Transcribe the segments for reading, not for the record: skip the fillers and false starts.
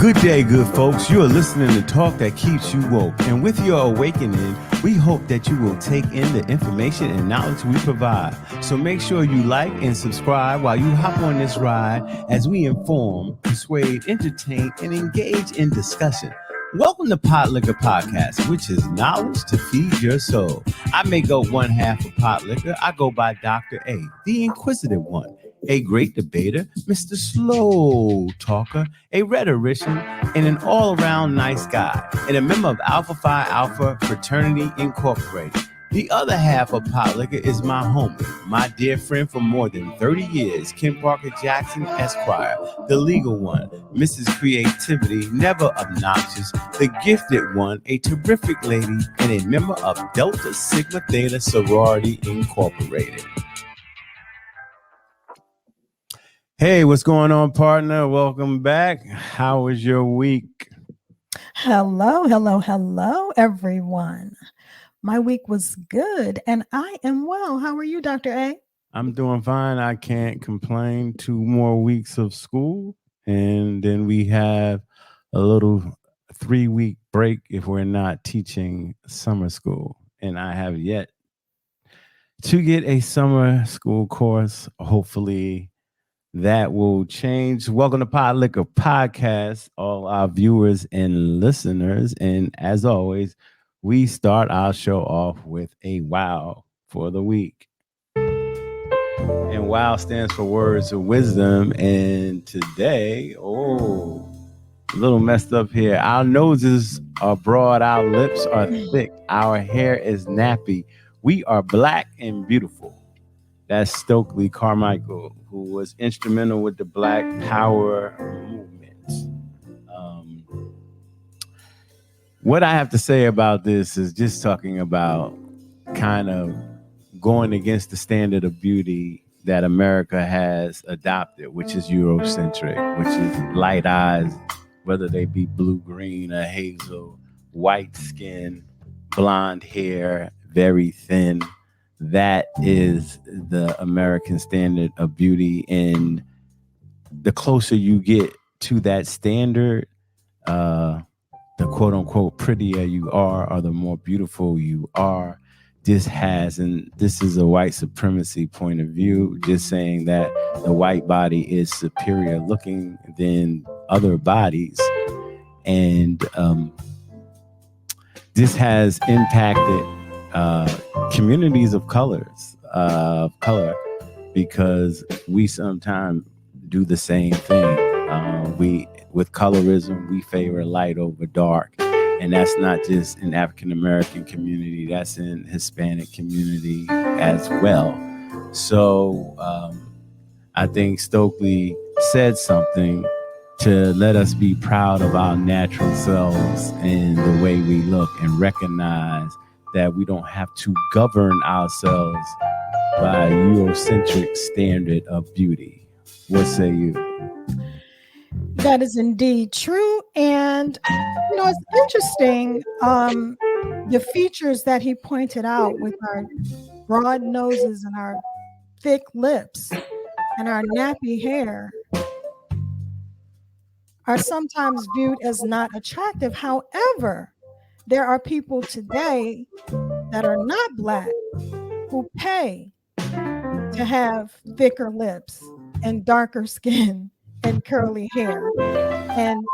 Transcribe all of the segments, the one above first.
Good day, good folks. You are listening to Talk That Keeps You Woke. And with your awakening, we hope that you will take in the information and knowledge we provide. So make sure you like and subscribe while you hop on this ride as we inform, persuade, entertain, and engage in discussion. Welcome to Pot Liquor Podcast, which is knowledge to feed your soul. I make up one half of Pot Liquor. I go by Dr. A, the inquisitive one, a great debater, Mr. Slow Talker, a rhetorician, and an all-around nice guy, and a member of Alpha Phi Alpha Fraternity Incorporated. The other half of Pot Liquor is my homie, my dear friend for more than 30 years, Kim Parker Jackson Esquire, the legal one, Mrs. Creativity, never obnoxious, the gifted one, a terrific lady, and a member of Delta Sigma Theta Sorority Incorporated. Hey, what's going on, partner? Welcome back. How was your week? Hello, everyone. My week was good, and I am well. How are you, Dr. A? I'm doing fine. I can't complain. 2 more weeks of school, and then we have a little 3-week break if we're not teaching summer school. And I have yet to get a summer school course. Hopefully that will change. Welcome to Pod Liquor Podcast, all our viewers and listeners. And as always, we start our show off with a wow for the week. And wow stands for words of wisdom. And today, a little messed up here. Our noses are broad, our lips are thick, our hair is nappy. We are black and beautiful. That's Stokely Carmichael, who was instrumental with the Black Power movement. What I have to say about this is just talking about kind of going against the standard of beauty that America has adopted, which is Eurocentric, which is light eyes, whether they be blue, green, or hazel, white skin, blonde hair, very thin. That is the American standard of beauty. And the closer you get to that standard, the quote unquote prettier you are, or the more beautiful you are. This is a white supremacy point of view, just saying that the white body is superior looking than other bodies. And this has impacted communities of color, because we sometimes do the same thing. With colorism, we favor light over dark, and that's not just in African American community, that's in Hispanic community as well. So I think Stokely said something to let us be proud of our natural selves and the way we look, and recognize that we don't have to govern ourselves by a Eurocentric standard of beauty. What say you? That is indeed true. And, it's interesting, the features that he pointed out with our broad noses and our thick lips and our nappy hair are sometimes viewed as not attractive. However, there are people today that are not Black who pay to have thicker lips and darker skin and curly hair and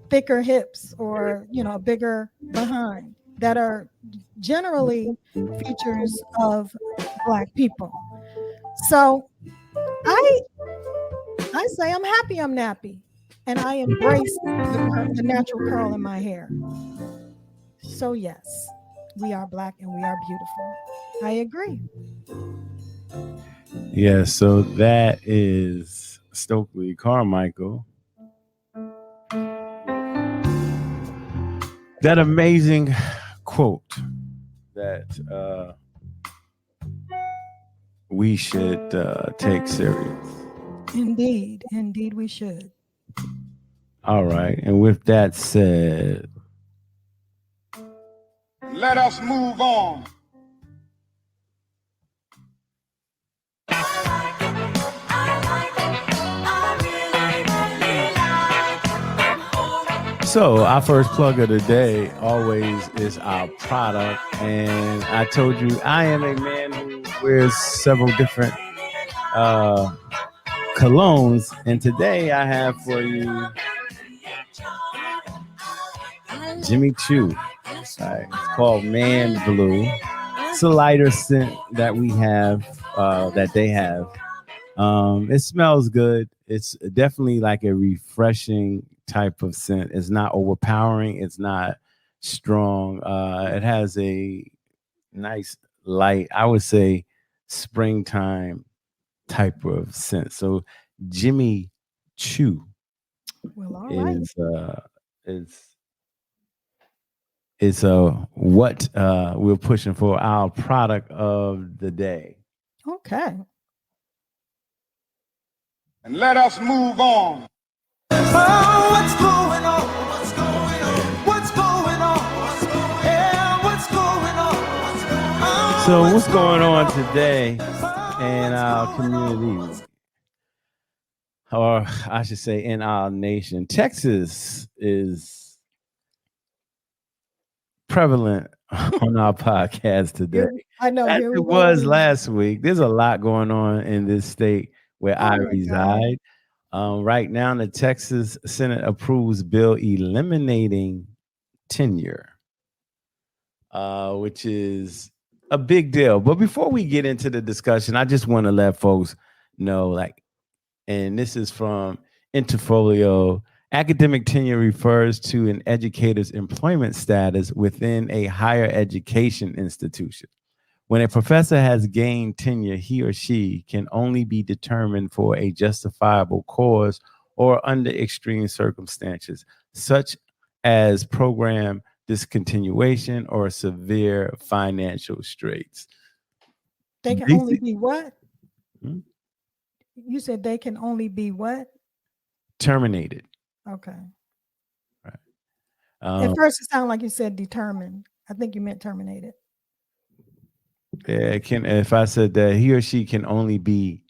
thicker hips, or a bigger behind, that are generally features of Black people. So I say I'm happy I'm nappy, and I embrace the natural curl in my hair. So yes, we are Black and we are beautiful. I agree. Yeah, so that is Stokely Carmichael. That amazing quote that we should take serious. Indeed we should. All right, and with that said, let us move on. So our first plug of the day always is our product, and I told you I am a man who wears several different colognes, and today I have for you Jimmy Choo. It's called Man Blue. It's a lighter scent that we have, that they have. It smells good. It's definitely like a refreshing type of scent. It's not overpowering. It's not strong. It has a nice light, I would say, springtime type of scent. So Jimmy Choo Well, all right. is what we're pushing for our product of the day. Okay. And let us move on. Oh, what's going on? What's going on? What's going on? Yeah, what's going on? So what's going on today in our community, or I should say in our nation? Texas is prevalent on our podcast today. I know. As Here it we go. was last week. There's a lot going on in this state where I my reside. Right now, the Texas Senate approves bill eliminating tenure, which is a big deal. But before we get into the discussion, I just want to let folks know, and this is from Interfolio, academic tenure refers to an educator's employment status within a higher education institution. When a professor has gained tenure, he or she can only be determined for a justifiable cause or under extreme circumstances, such as program discontinuation or severe financial straits. They can only be what? Hmm? You said they can only be what? Terminated. Okay. Right. At first, it sounded like you said determined. I think you meant terminated. If I said that he or she can only be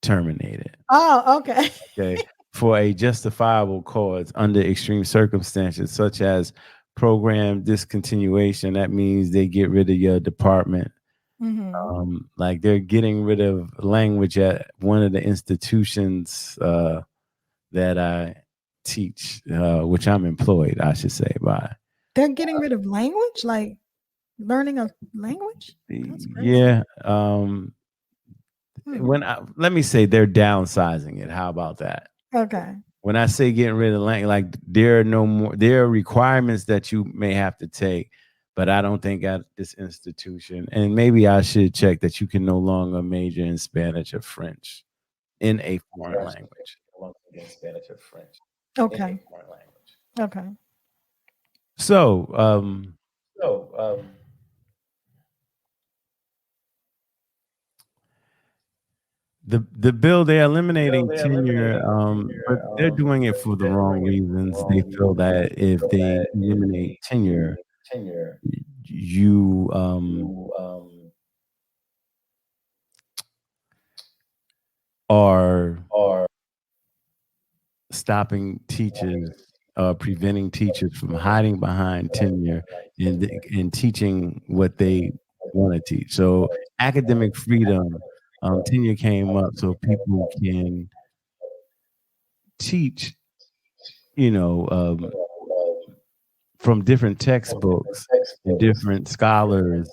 terminated. Oh, okay. Okay. For a justifiable cause under extreme circumstances, such as program discontinuation. That means they get rid of your department. Mm-hmm. Like they're getting rid of language at one of the institutions that I teach, which I'm employed, I should say, by. They're getting rid of language, like learning a language? That's crazy. Yeah. Let me say they're downsizing it. How about that? Okay. When I say getting rid of language, like there are requirements that you may have to take, but I don't think at this institution, and maybe I should check that you can no longer major in Spanish or French in a foreign language. Okay. Okay. So, the bill, they're eliminating tenure, but they're doing it for the wrong reasons. They feel that if they eliminate tenure, you are stopping teachers, preventing teachers from hiding behind tenure and teaching what they want to teach. So academic freedom, tenure came up so people can teach, from different textbooks and different scholars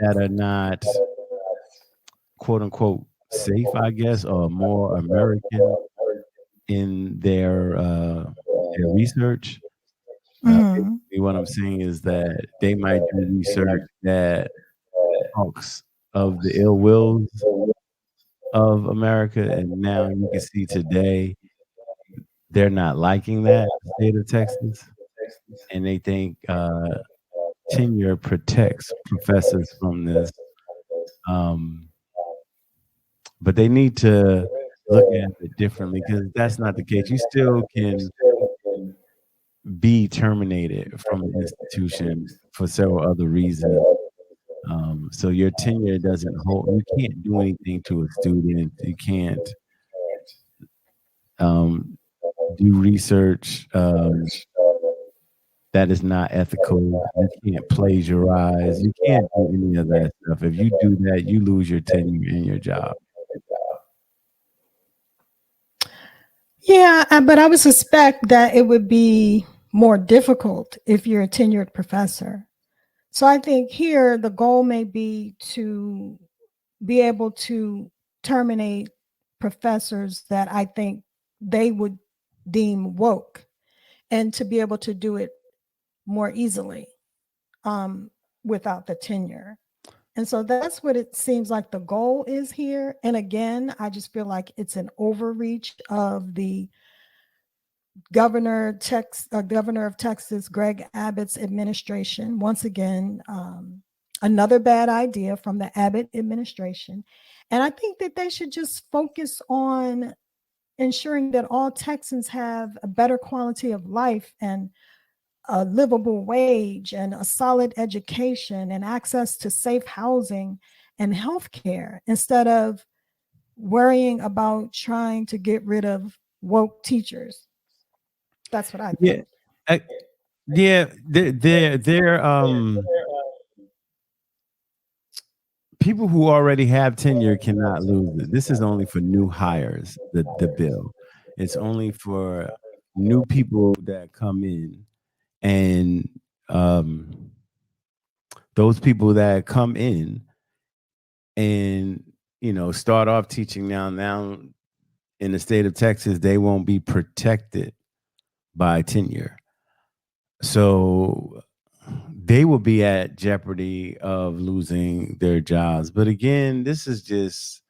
that are not quote unquote safe, I guess, or more American in their research. What I'm saying is that they might do research that talks of the ill wills of America, and now you can see today they're not liking that state of Texas, and they think tenure protects professors from this. But they need to look at it differently, because that's not the case. You still can be terminated from an institution for several other reasons. So your tenure doesn't hold. You can't do anything to a student. You can't do research that is not ethical. You can't plagiarize. You can't do any of that stuff. If you do that, you lose your tenure in your job. Yeah, but I would suspect that it would be more difficult if you're a tenured professor. So I think here the goal may be to be able to terminate professors that I think they would deem woke, and to be able to do it more easily without the tenure. And so that's what it seems like the goal is here. And again, I just feel like it's an overreach of the governor of Texas, Greg Abbott's administration. Once again, another bad idea from the Abbott administration. And I think that they should just focus on ensuring that all Texans have a better quality of life and a livable wage and a solid education and access to safe housing and health care, instead of worrying about trying to get rid of woke teachers. That's what I think. Yeah, they're people who already have tenure cannot lose it. This is only for new hires. The bill, it's only for new people that come in, and those people that come in and start off teaching now in the state of Texas, they won't be protected by tenure. So they will be at jeopardy of losing their jobs. But again, this is just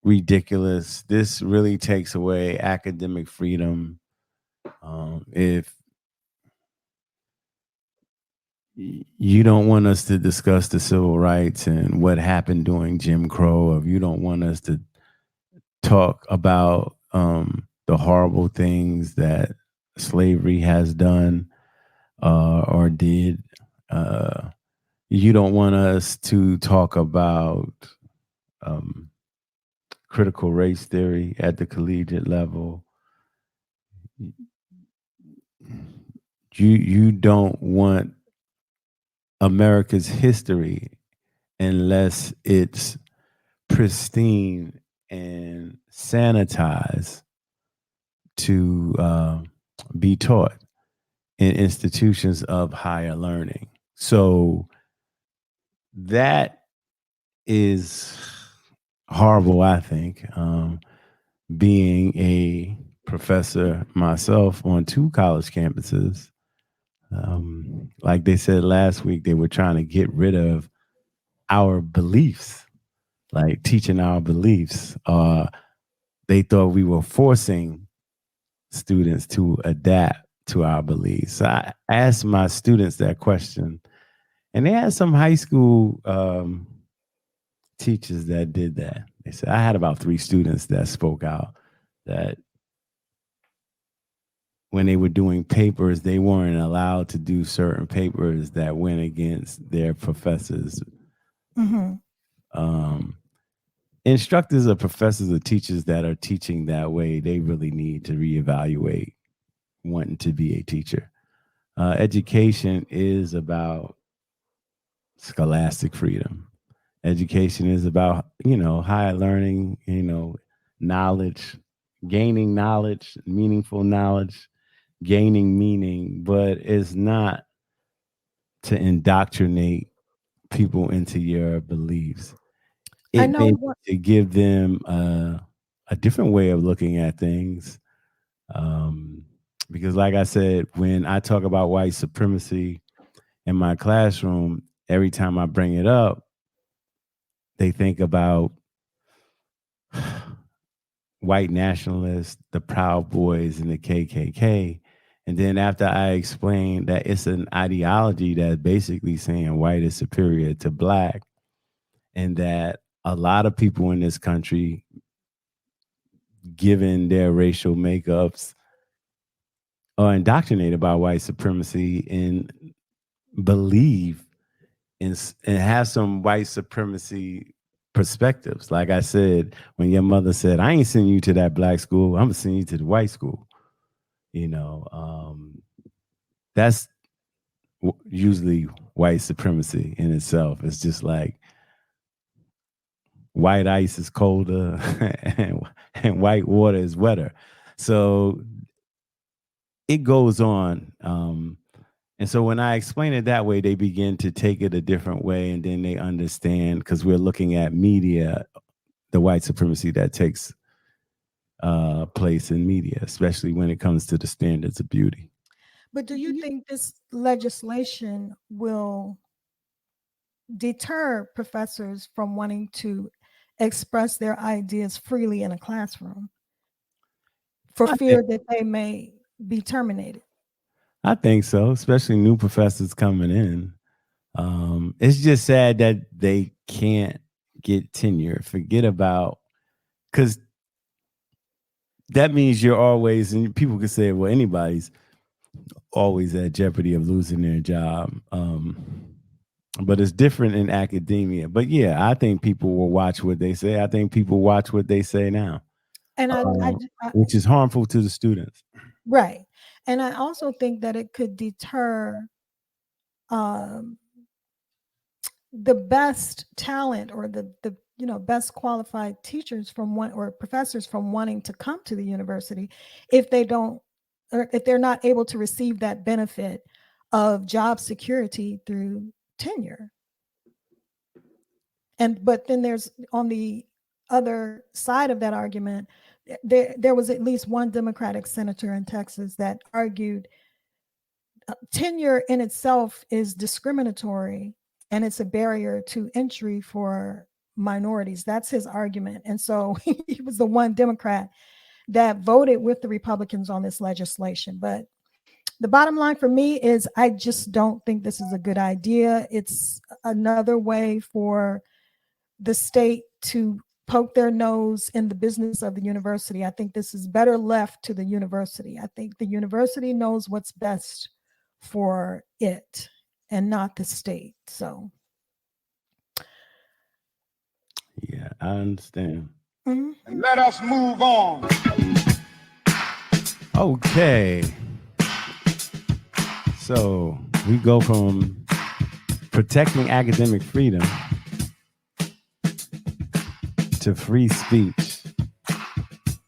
ridiculous. This really takes away academic freedom. If you don't want us to discuss the civil rights and what happened during Jim Crow, if you don't want us to talk about the horrible things that slavery has done or did, you don't want us to talk about critical race theory at the collegiate level. You don't want America's history unless it's pristine and sanitized to be taught in institutions of higher learning. So that is horrible, I think. Being a professor myself on 2 college campuses, like they said last week, they were trying to get rid of our beliefs, like teaching our beliefs. They thought we were forcing students to adapt to our beliefs. So I asked my students that question, and they had some high school teachers that did that. They said, I had about 3 students that spoke out that when they were doing papers, they weren't allowed to do certain papers that went against their professors. Instructors or professors or teachers that are teaching that way, they really need to reevaluate wanting to be a teacher. Education is about scholastic freedom. Education is about, higher learning, knowledge, gaining knowledge, meaningful knowledge, gaining meaning, but it's not to indoctrinate people into your beliefs. It may be to give them a different way of looking at things. Because like I said, when I talk about white supremacy in my classroom, every time I bring it up, they think about white nationalists, the Proud Boys, and the KKK. And then after I explain that it's an ideology that's basically saying white is superior to black, and that a lot of people in this country, given their racial makeups, are indoctrinated by white supremacy and believe and have some white supremacy perspectives. Like I said, when your mother said, I ain't sending you to that black school, I'm gonna send you to the white school. That's usually white supremacy in itself. It's just like white ice is colder and white water is wetter. So it goes on. And so when I explain it that way, they begin to take it a different way, and then they understand, because we're looking at media, the white supremacy that takes place in media, especially when it comes to the standards of beauty. But do you think this legislation will deter professors from wanting to express their ideas freely in a classroom for fear that they may be terminated? I think so, especially new professors coming in. It's just sad that they can't get tenure. Forget about, because that means you're always, and people could say, well, anybody's always at jeopardy of losing their job. But it's different in academia. But yeah, I think people will watch what they say. I think people watch what they say now, And which is harmful to the students. Right. And I also think that it could deter the best talent, or the best qualified teachers or professors from wanting to come to the university if they don't, or if they're not able to receive that benefit of job security through tenure. But then there's, on the other side of that argument, there was at least one Democratic senator in Texas that argued tenure in itself is discriminatory and it's a barrier to entry for minorities. That's his argument. And so he was the one Democrat that voted with the Republicans on this legislation. But the bottom line for me is I just don't think this is a good idea. It's another way for the state to poke their nose in the business of the university. I think this is better left to the university. I think the university knows what's best for it and not the state. So yeah, I understand. And let us move on. Okay. So we go from protecting academic freedom to free speech.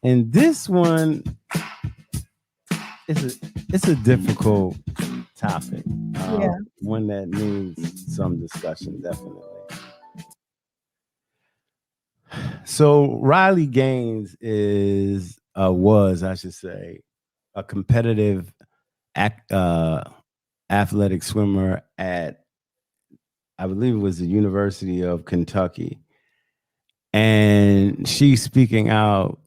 And this one it's a difficult topic. One that needs some discussion, definitely. So Riley Gaines was, I should say, a competitive athletic swimmer at, I believe it was the University of Kentucky. And she's speaking out,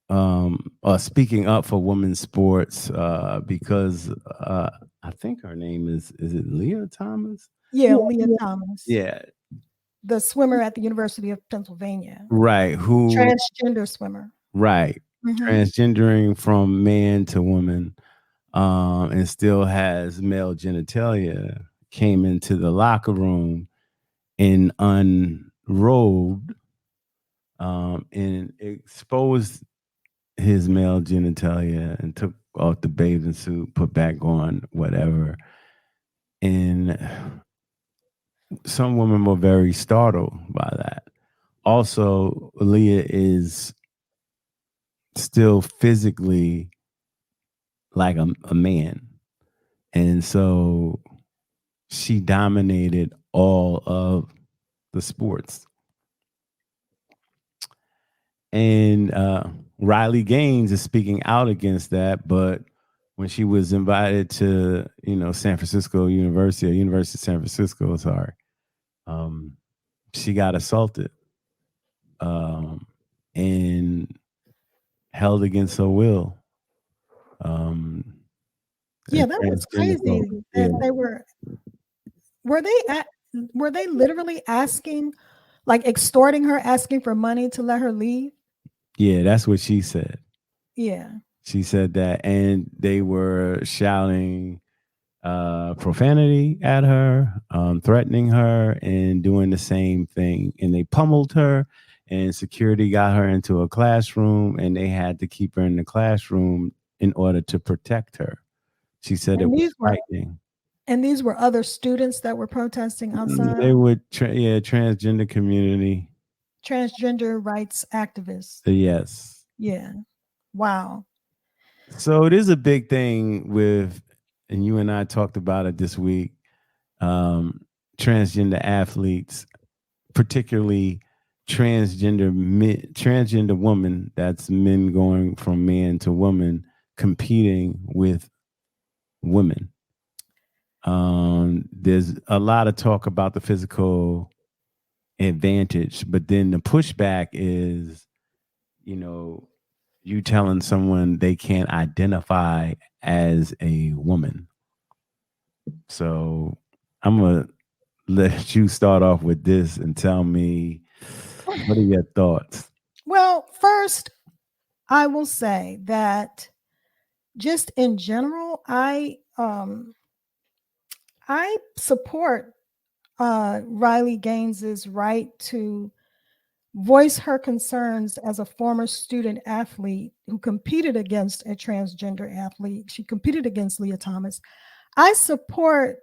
or speaking up for women's sports because I think her name is it Leah Thomas? Yeah, Leah Thomas. Yeah. The swimmer at the University of Pennsylvania. Right. Transgender swimmer. Right. Transgendering from man to woman, and still has male genitalia, came into the locker room and unrobed, and exposed his male genitalia and took off the bathing suit, put back on whatever. And some women were very startled by that. Also, Leah is still physically like a man. And so she dominated all of the sports. And Riley Gaines is speaking out against that, but when she was invited to, San Francisco University, or University of San Francisco, sorry, she got assaulted and held against her will. Yeah, that was crazy. That they were they literally asking, like extorting her, asking for money to let her leave? Yeah, that's what she said. Yeah. She said that, and they were shouting profanity at her, threatening her, and doing the same thing. And they pummeled her, and security got her into a classroom, and they had to keep her in the classroom in order to protect her. She said it And was these were frightening. these were other students that were protesting outside. They would, transgender community. Transgender rights activists. Yes. Yeah. Wow. So it is a big thing with, and you and I talked about it this week, transgender athletes, particularly transgender women, that's men going from man to woman, competing with women. There's a lot of talk about the physical advantage, but then the pushback is, you telling someone they can't identify as a woman. So I'm gonna let you start off with this and tell me, what are your thoughts? Well, first, I will say that just in general, I support Riley Gaines's right to voice her concerns as a former student athlete who competed against a transgender athlete. She competed against Leah Thomas. I support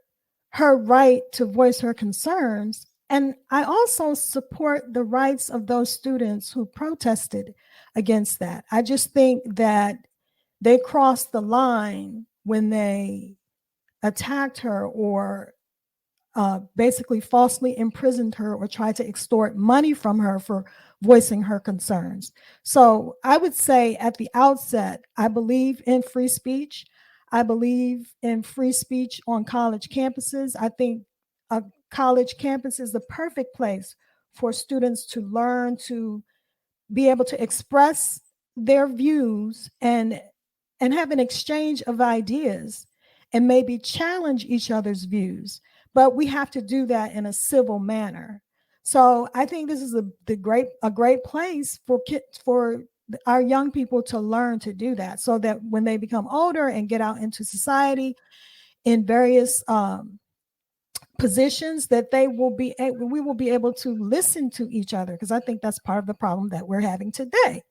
her right to voice her concerns. And I also support the rights of those students who protested against that. I just think that they crossed the line when they attacked her or basically falsely imprisoned her or tried to extort money from her for voicing her concerns. So I would say at the outset, I believe in free speech. I believe in free speech on college campuses. I think a college campus is the perfect place for students to learn to be able to express their views and have an exchange of ideas and maybe challenge each other's views, but we have to do that in a civil manner. So I think this is a great place for our young people to learn to do that, so that when they become older and get out into society in various positions, that we will be able to listen to each other, because I think that's part of the problem that we're having today.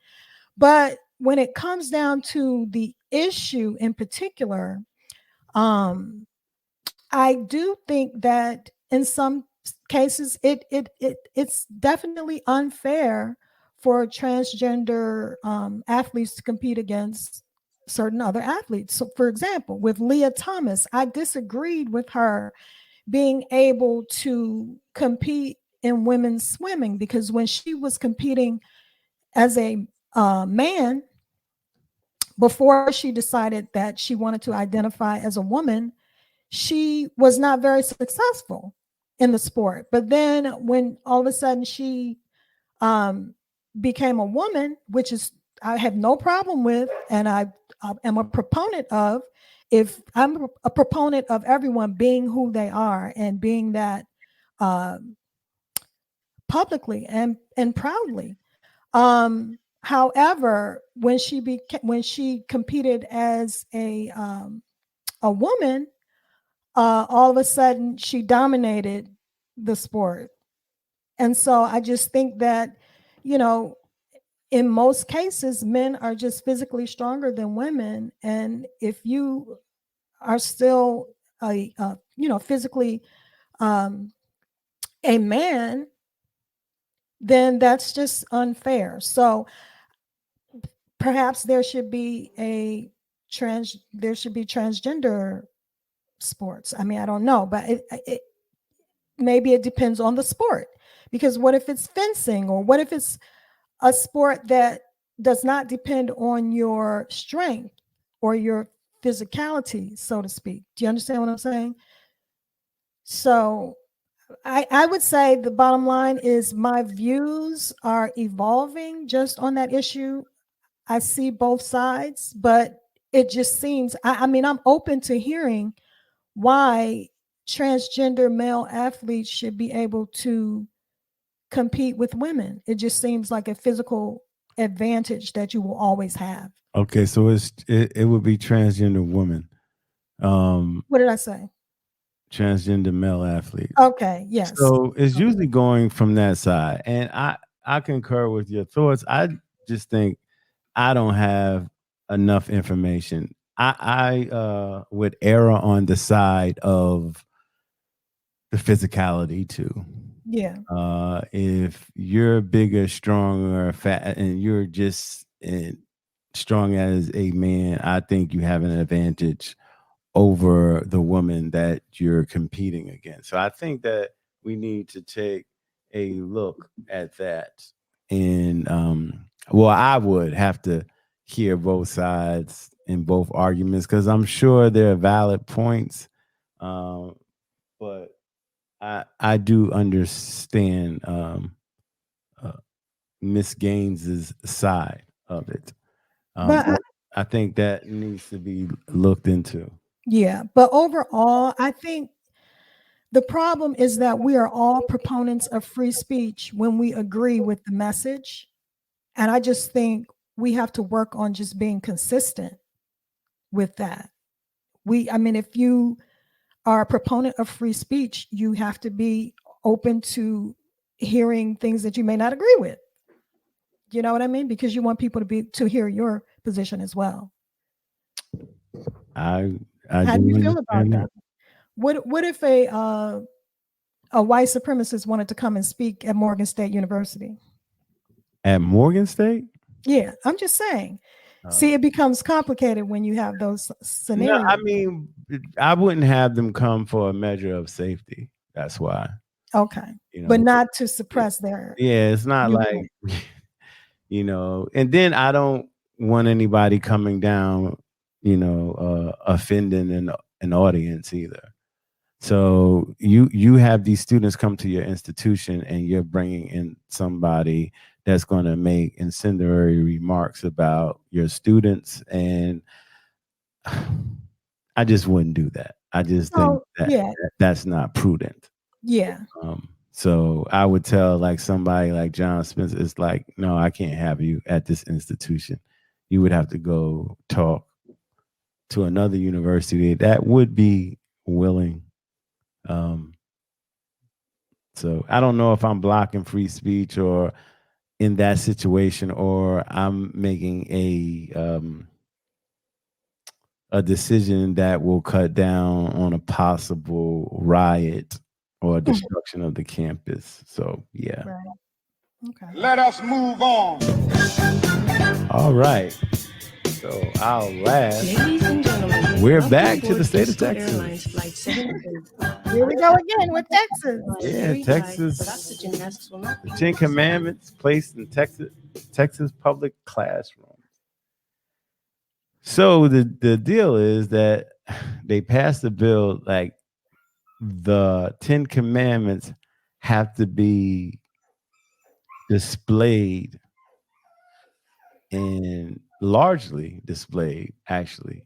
But when it comes down to the issue in particular, I do think that in some cases it's definitely unfair for transgender athletes to compete against certain other athletes. So, for example, with Leah Thomas, I disagreed with her being able to compete in women's swimming, because when she was competing as a man, before she decided that she wanted to identify as a woman, she was not very successful in the sport. But then when all of a sudden she became a woman, which is I have no problem with, and I am a proponent of, if I'm a proponent of everyone being who they are and being that publicly and proudly. However, when she competed as a woman, all of a sudden she dominated the sport. And so I just think that, in most cases, men are just physically stronger than women. And if you are still physically a man, then that's just unfair. So perhaps there should be transgender sports. I mean, I don't know, but maybe it depends on the sport, because what if it's fencing, or what if it's a sport that does not depend on your strength or your physicality, so to speak? Do you understand what I'm saying? So I would say the bottom line is my views are evolving just on that issue. I see both sides, but it just seems, I mean, I'm open to hearing why transgender male athletes should be able to compete with women. It just seems like a physical advantage that you will always have. Okay, so it would be transgender women. What did I say? Transgender male athletes. Okay, yes. So it's usually going from that side. And I concur with your thoughts. I just think I don't have enough information. I would err on the side of the physicality too. Yeah. If you're bigger, stronger, fat, and you're just strong as a man, I think you have an advantage over the woman that you're competing against. So I think that we need to take a look at that. And well, I would have to hear both sides in both arguments because I'm sure there are valid points. But I do understand uh, Miss Gaines's side of it. But I think that needs to be looked into. yeah, but overall, I think the problem is that we are all proponents of free speech when we agree with the message. And I just think we have to work on just being consistent with that. I mean, if you are a proponent of free speech, you have to be open to hearing things that you may not agree with. You know what I mean? Because you want people to hear your position as well. I How do you feel about understand that? What if a white supremacist wanted to come and speak at Morgan State University? At Morgan State? Yeah, I'm just saying. See, it becomes complicated when you have those No, scenarios. I mean, I wouldn't have them come for a measure of safety. That's why. Okay, You know, but not to suppress their. yeah, it's not viewpoint. like, and then I don't want anybody coming down, offending an audience either. So you have these students come to your institution and you're bringing in somebody that's going to make incendiary remarks about your students, and I just wouldn't do that. I just think that's not prudent. Yeah. So I would tell like somebody like John Spencer, it's like, no, I can't have you at this institution. You would have to go talk to another university that would be willing. So I don't know if I'm blocking free speech or in that situation, or I'm making a decision that will cut down on a possible riot or destruction of the campus. So yeah. Right. Okay. Let us move on. All right. So our last. Ladies and gentlemen, we're back to the state of Texas. Airlines Flight 702. Here we go again with Texas. Yeah, Texas. But oxygen masks will not be The Ten Commandments placed in Texas public classrooms. So the deal is that they passed the bill like the 10 Commandments have to be displayed and largely displayed, actually.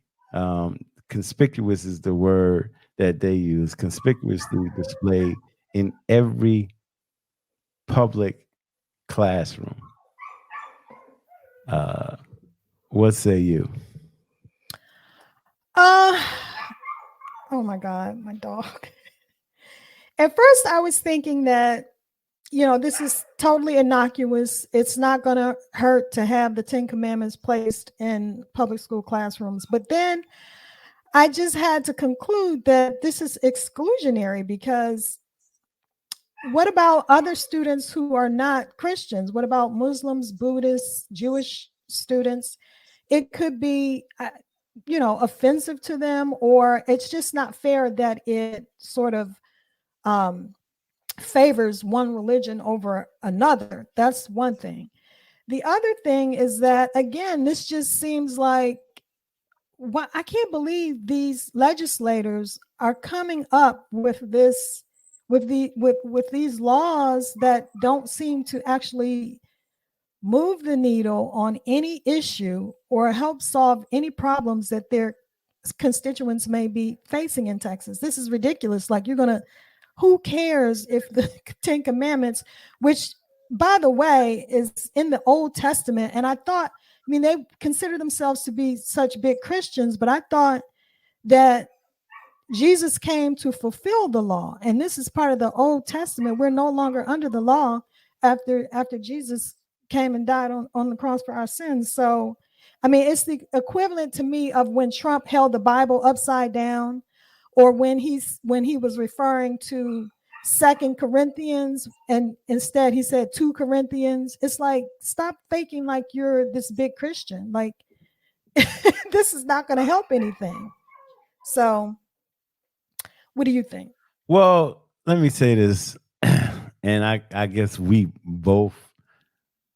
Conspicuous is the word that they use, conspicuously displayed in every public classroom. What say you? Oh my God, my dog. At first, I was thinking that, this is totally innocuous. It's not going to hurt to have the 10 Commandments placed in public school classrooms. But then I just had to conclude that this is exclusionary, because what about other students who are not Christians? What about Muslims, Buddhists, Jewish students? It could be, offensive to them, or it's just not fair that it sort of favors one religion over another. That's one thing. The other thing is that, again, this just seems like, I can't believe these legislators are coming up with this, with these laws that don't seem to actually move the needle on any issue or help solve any problems that their constituents may be facing in Texas. This is ridiculous. Like, who cares if the 10 Commandments, which, by the way, is in the Old Testament. And they consider themselves to be such big Christians, but I thought that Jesus came to fulfill the law. And this is part of the Old Testament. We're no longer under the law after Jesus came and died on the cross for our sins. So I mean, it's the equivalent to me of when Trump held the Bible upside down, or when he was referring to Second Corinthians and instead he said 2 Corinthians. It's like, stop faking like you're this big Christian. Like this is not going to help anything. So, what do you think? Well, let me say this, and I guess we both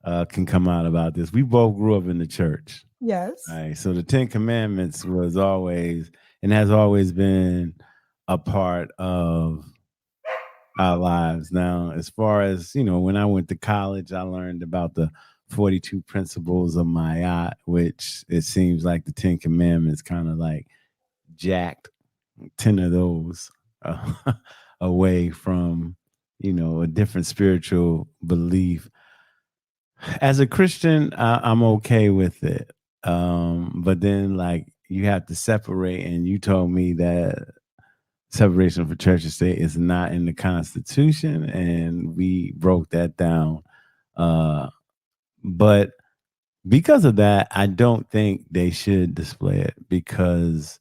can come out about this. We both grew up in the church. Yes. Right. So the Ten Commandments was always and has always been a part of our lives. Now, as far as, when I went to college, I learned about the 42 principles of Ma'at, which it seems like the Ten Commandments kind of like jacked 10 of those away from, a different spiritual belief. As a Christian, I'm okay with it. But then like you have to separate, and you told me that separation for church and state is not in the Constitution, and we broke that down. But because of that, I don't think they should display it, because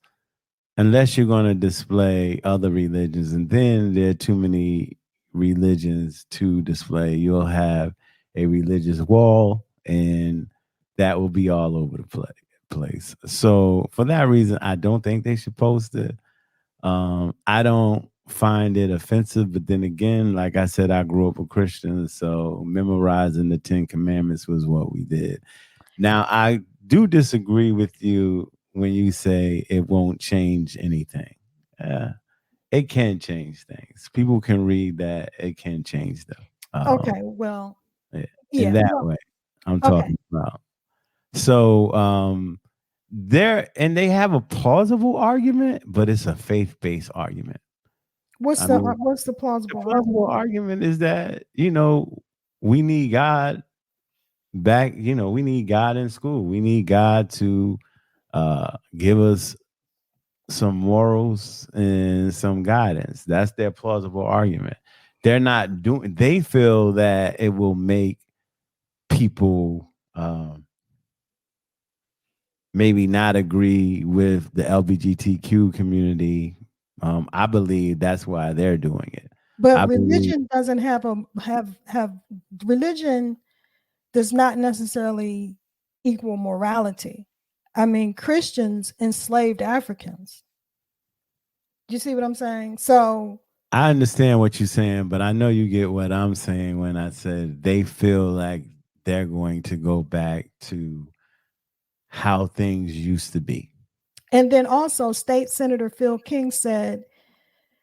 unless you're going to display other religions, and then there are too many religions to display, you'll have a religious wall, and that will be all over the place. So for that reason, I don't think they should post it. I don't find it offensive, but then again, like I said, I grew up a Christian, so memorizing the 10 Commandments was what we did. Now, I do disagree with you when you say it won't change anything. It can change things. People can read that. It can change them. Okay. Well, in that way, I'm talking about. So they have a plausible argument, but it's a faith-based argument. What's the plausible? The plausible argument is that, we need God back, we need God in school. We need God to give us some morals and some guidance. That's their plausible argument. They feel that it will make people maybe not agree with the LGBTQ community. I believe that's why they're doing it. But religion doesn't have religion does not necessarily equal morality. I mean, Christians enslaved Africans. Do you see what I'm saying? So I understand what you're saying, but I know you get what I'm saying when I said they feel like they're going to go back to how things used to be. And then also State Senator Phil King said,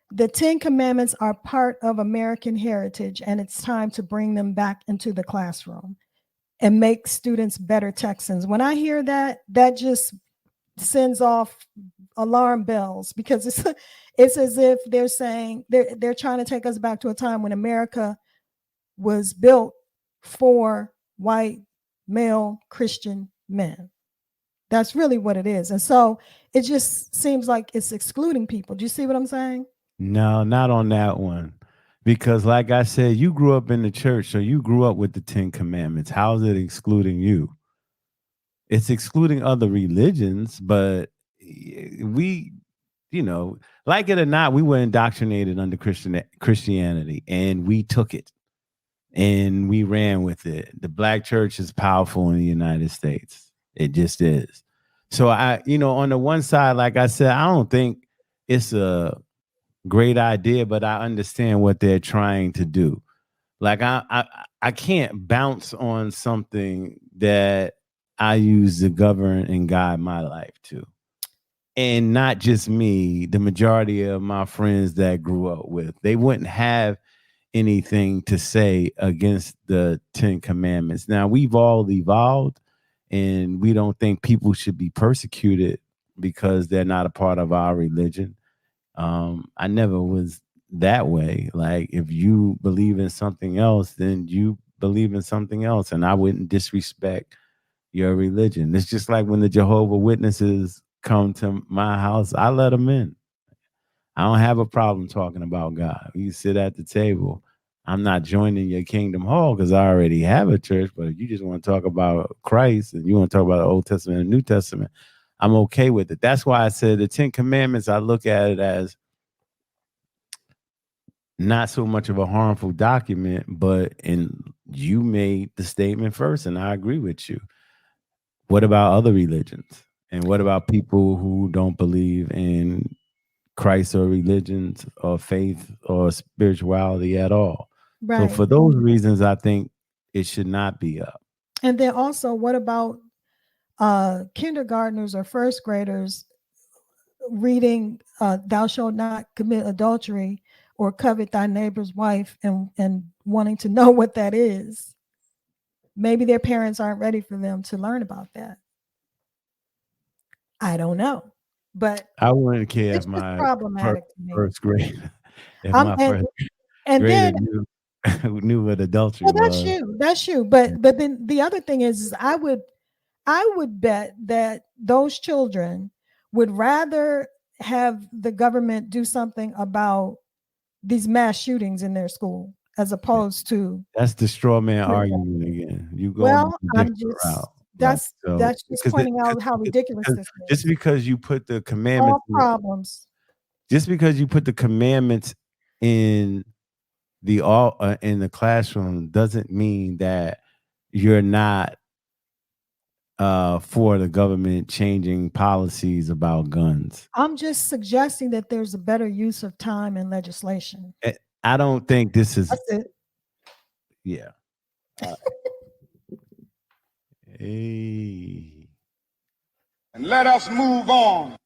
the 10 Commandments are part of American heritage, and it's time to bring them back into the classroom and make students better Texans. When I hear that, that just sends off alarm bells, because it's as if they're saying they're trying to take us back to a time when America was built for white male Christian men. That's really what it is. And so it just seems like it's excluding people. Do you see what I'm saying? No, not on that one. Because like I said, you grew up in the church, so you grew up with the 10 Commandments. How is it excluding you? It's excluding other religions, but we, like it or not, we were indoctrinated under Christianity, and we took it and we ran with it. The Black church is powerful in the United States. It just is. So on the one side, like I said, I don't think it's a great idea, but I understand what they're trying to do. Like I can't bounce on something that I use to govern and guide my life to. And not just me, the majority of my friends that grew up with, they wouldn't have anything to say against the 10 Commandments. Now, we've all evolved, and we don't think people should be persecuted because they're not a part of our religion. I never was that way. Like, if you believe in something else, then you believe in something else, and I wouldn't disrespect your religion. It's just like when the Jehovah's Witnesses come to my house, I let them in. I don't have a problem talking about God. We sit at the table. I'm not joining your Kingdom Hall because I already have a church. But if you just want to talk about Christ and you want to talk about the Old Testament and New Testament, I'm okay with it. That's why I said the 10 Commandments, I look at it as not so much of a harmful document, but you made the statement first, and I agree with you. What about other religions? And what about people who don't believe in Christ or religions or faith or spirituality at all? Right. So for those reasons, I think it should not be up. And then also, what about kindergartners or first graders reading thou shalt not commit adultery or covet thy neighbor's wife and wanting to know what that is? Maybe their parents aren't ready for them to learn about that. I don't know, but I wouldn't care it's if just my problematic to me. first grade, if my first And grader then knew what adultery well, was. that's you. But then the other thing is I would bet that those children would rather have the government do something about these mass shootings in their school as opposed to That's the straw man argument again. You go well, a I'm different just route. that's Like, so, just pointing out how ridiculous this is. Just because you put the commandments, All problems. just because you put the commandments in in the classroom doesn't mean that you're not for the government changing policies about guns. I'm just suggesting that there's a better use of time in legislation. I don't think this is. That's it. Yeah. Hey. And let us move on.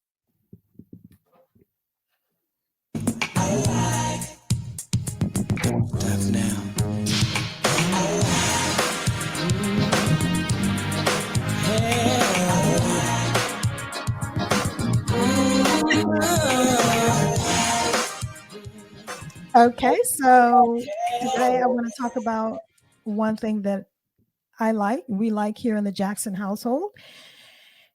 Okay, so today I want to talk about one thing that we like here in the Jackson household,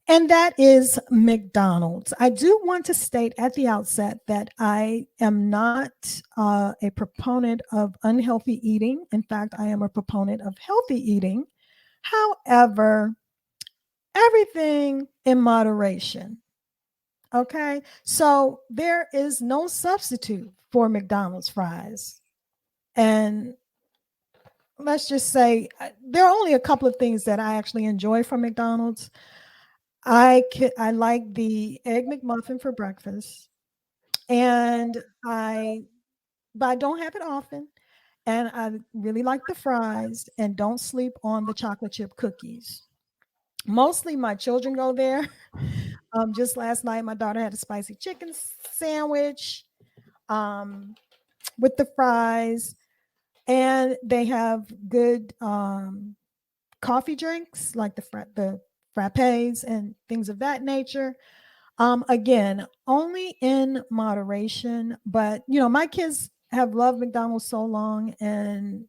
and that is McDonald's. I do want to state at the outset that I am not a proponent of unhealthy eating. In fact, I am a proponent of healthy eating. However, everything in moderation. Okay, so there is no substitute for McDonald's fries. And let's just say there are only a couple of things that I actually enjoy from McDonald's. I like the Egg McMuffin for breakfast, but I don't have it often. And I really like the fries and don't sleep on the chocolate chip cookies. Mostly my children go there. Just last night, my daughter had a spicy chicken sandwich with the fries, and they have good coffee drinks like the frappes and things of that nature. Again, only in moderation, but my kids have loved McDonald's so long, and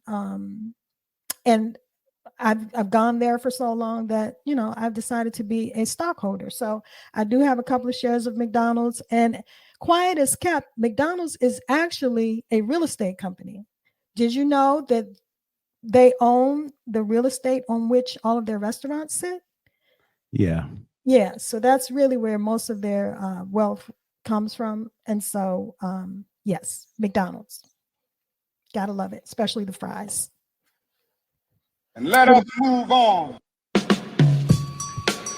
I've gone there for so long that I've decided to be a stockholder. So I do have a couple of shares of McDonald's, and quiet as kept, McDonald's is actually a real estate company. Did you know that they own the real estate on which all of their restaurants sit? Yeah. Yeah, so that's really where most of their wealth comes from. And so, yes, McDonald's. Gotta love it, especially the fries. And let us move on.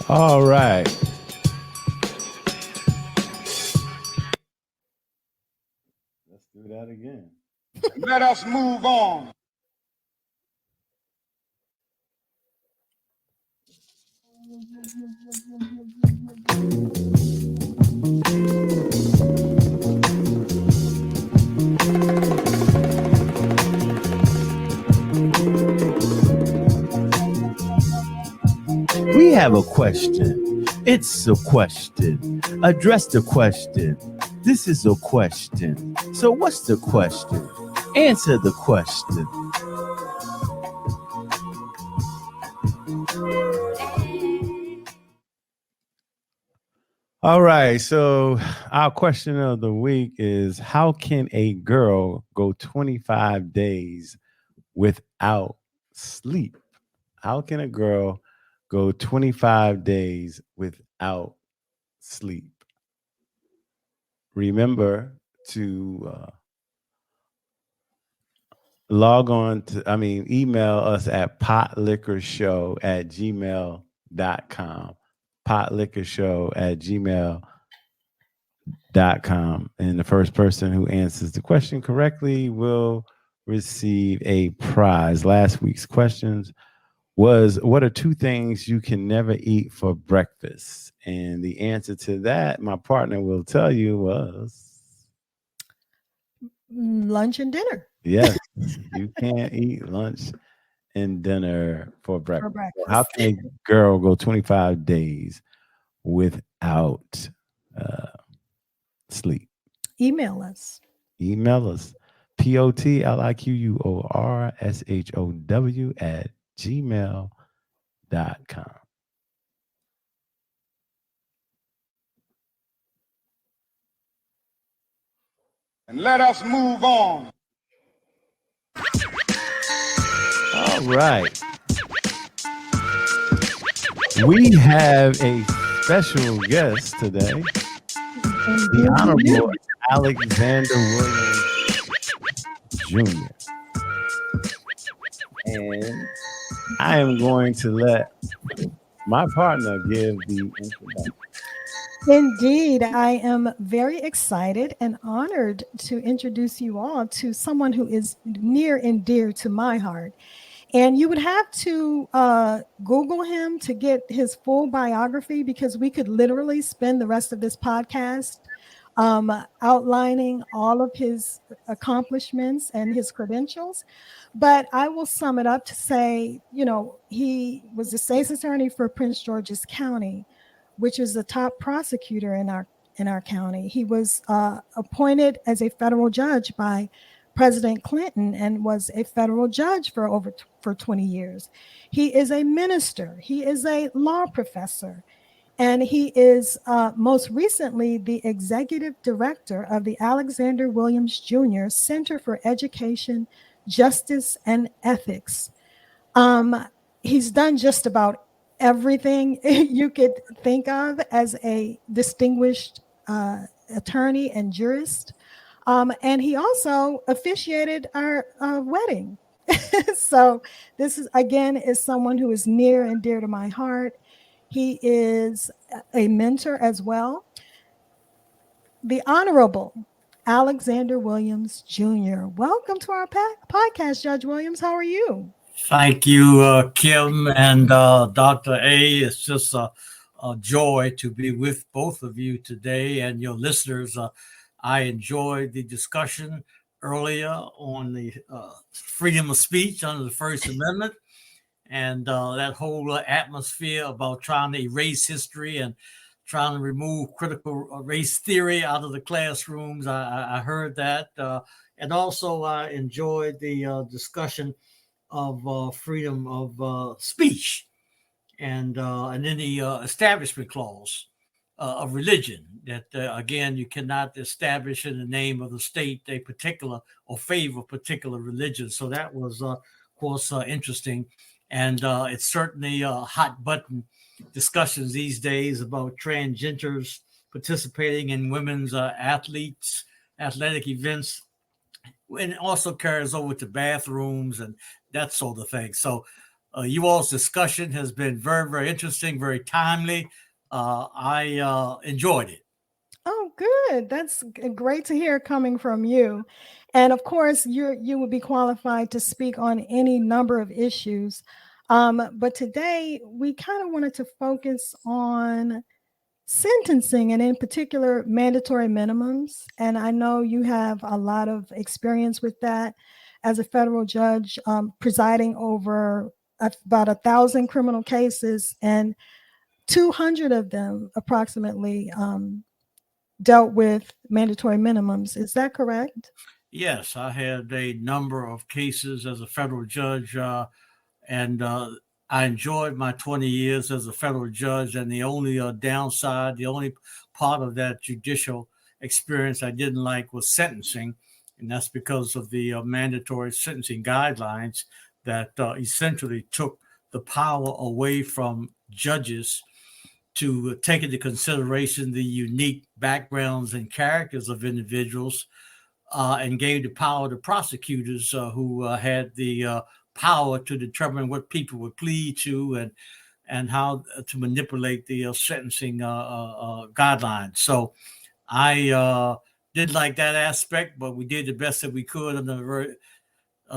All right. Let's do that again. And let us move on. We have a question. It's a question. Address the question. This is a question. So what's the question? Answer the question. All right. So our question of the week is, how can a girl go 25 days without sleep? How can a girl go 25 days without sleep? Remember to email us at potliquorshow@gmail.com. Potliquorshow@gmail.com. And the first person who answers the question correctly will receive a prize. Last week's questions was, what are two things you can never eat for breakfast? And the answer to that, my partner will tell you, was Lunch and dinner yes, you can't eat lunch and dinner for for breakfast. How breakfast. can a girl go 25 days without sleep? Email us. Email us, potliquorshow@gmail.com. And let us move on. All right. We have a special guest today, the Honorable Alexander Williams Jr. And I am going to let my partner give the introduction. Indeed, I am very excited and honored to introduce you all to someone who is near and dear to my heart. And you would have to Google him to get his full biography, because we could literally spend the rest of this podcast outlining all of his accomplishments and his credentials. But I will sum it up to say, he was the state's attorney for Prince George's County, which is the top prosecutor in our county. He was appointed as a federal judge by President Clinton and was a federal judge for 20 years. He is a minister. He is a law professor. And he is most recently the executive director of the Alexander Williams Jr. Center for Education, Justice, and Ethics. He's done just about everything you could think of as a distinguished attorney and jurist. And he also officiated our wedding. So this is someone who is near and dear to my heart. He is a mentor as well. The Honorable Alexander Williams Jr. Welcome to our podcast, Judge Williams. How are you? Thank you, Kim and Dr. A. It's just a joy to be with both of you today and your listeners. I enjoyed the discussion earlier on the freedom of speech under the First Amendment, and that whole atmosphere about trying to erase history and trying to remove critical race theory out of the classrooms. I heard that. And also I enjoyed the discussion of freedom of speech, and then the establishment clause of religion, that again, you cannot establish in the name of the state a particular or favor particular religion. So that was of course interesting, and it's certainly hot button discussions these days about transgenders participating in women's athletic events, and it also carries over to bathrooms and that sort of thing. So you all's discussion has been very, very interesting, very timely. I enjoyed it. Oh, good. That's great to hear coming from you. And of course, you would be qualified to speak on any number of issues. But today we kind of wanted to focus on sentencing, and in particular mandatory minimums. And I know you have a lot of experience with that as a federal judge, presiding over about 1,000 criminal cases, and 200 of them approximately dealt with mandatory minimums. Is that correct? Yes, I had a number of cases as a federal judge, and I enjoyed my 20 years as a federal judge, and the only downside, the only part of that judicial experience I didn't like was sentencing, and that's because of the mandatory sentencing guidelines that essentially took the power away from judges to take into consideration the unique backgrounds and characters of individuals, and gave the power to prosecutors who had the power to determine what people would plead to and how to manipulate the sentencing guidelines. So I did like that aspect, but we did the best that we could under very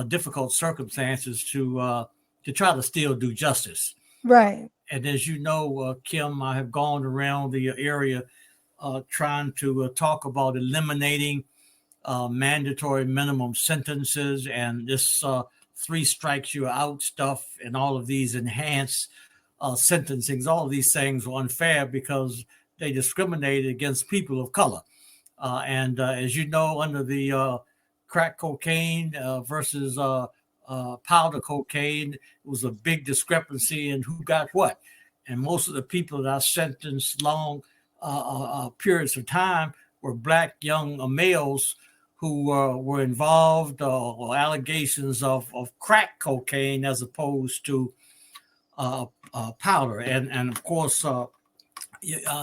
difficult circumstances to try to still do justice. Right. And as you know, Kim, I have gone around the area trying to talk about eliminating mandatory minimum sentences and this 3 strikes you out stuff and all of these enhanced sentencings. All of these things were unfair because they discriminated against people of color. And as you know, under the crack cocaine versus powder cocaine, it was a big discrepancy in who got what. And most of the people that are sentenced long periods of time were Black young males who were involved or allegations of crack cocaine as opposed to powder. And of course, the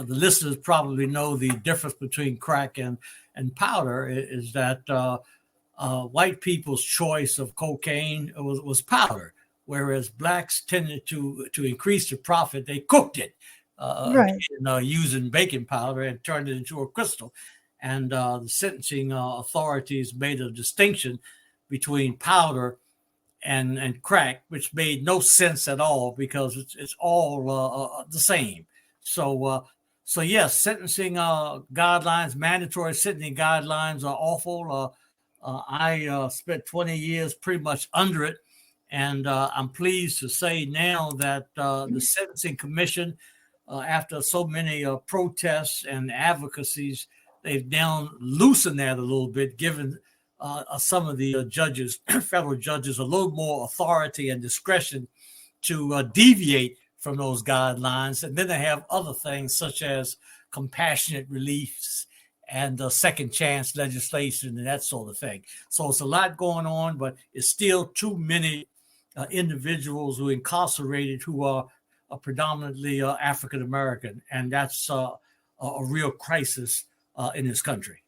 listeners probably know the difference between crack and powder is that white people's choice of cocaine was powder, whereas Blacks tended to increase the profit. They cooked it Right. using baking powder and turned it into a crystal. And the sentencing authorities made a distinction between powder and crack, which made no sense at all because it's all the same. So yes, sentencing guidelines, mandatory sentencing guidelines are awful. I spent 20 years pretty much under it, and I'm pleased to say now that the Sentencing Commission, after so many protests and advocacies, they've now loosened that a little bit, given some of the judges, federal judges, a little more authority and discretion to deviate from those guidelines. And then they have other things such as compassionate reliefs and second chance legislation and that sort of thing. So it's a lot going on, but it's still too many individuals who are incarcerated who are predominantly African American, and that's a real crisis in this country.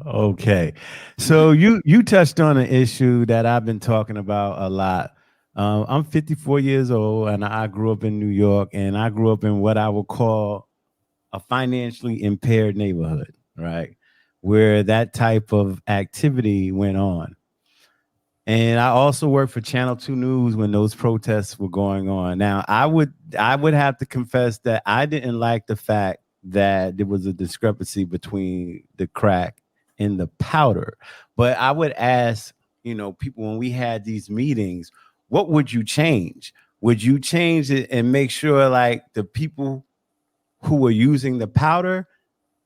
Okay, so you touched on an issue that I've been talking about a lot. I'm 54 years old, and I grew up in New York, and I grew up in what I would call a financially impaired neighborhood, right, where that type of activity went on. And I also worked for Channel 2 News when those protests were going on. Now, I would have to confess that I didn't like the fact that there was a discrepancy between the crack and the powder. But I would ask, people when we had these meetings, what would you change? Would you change it and make sure like the people who were using the powder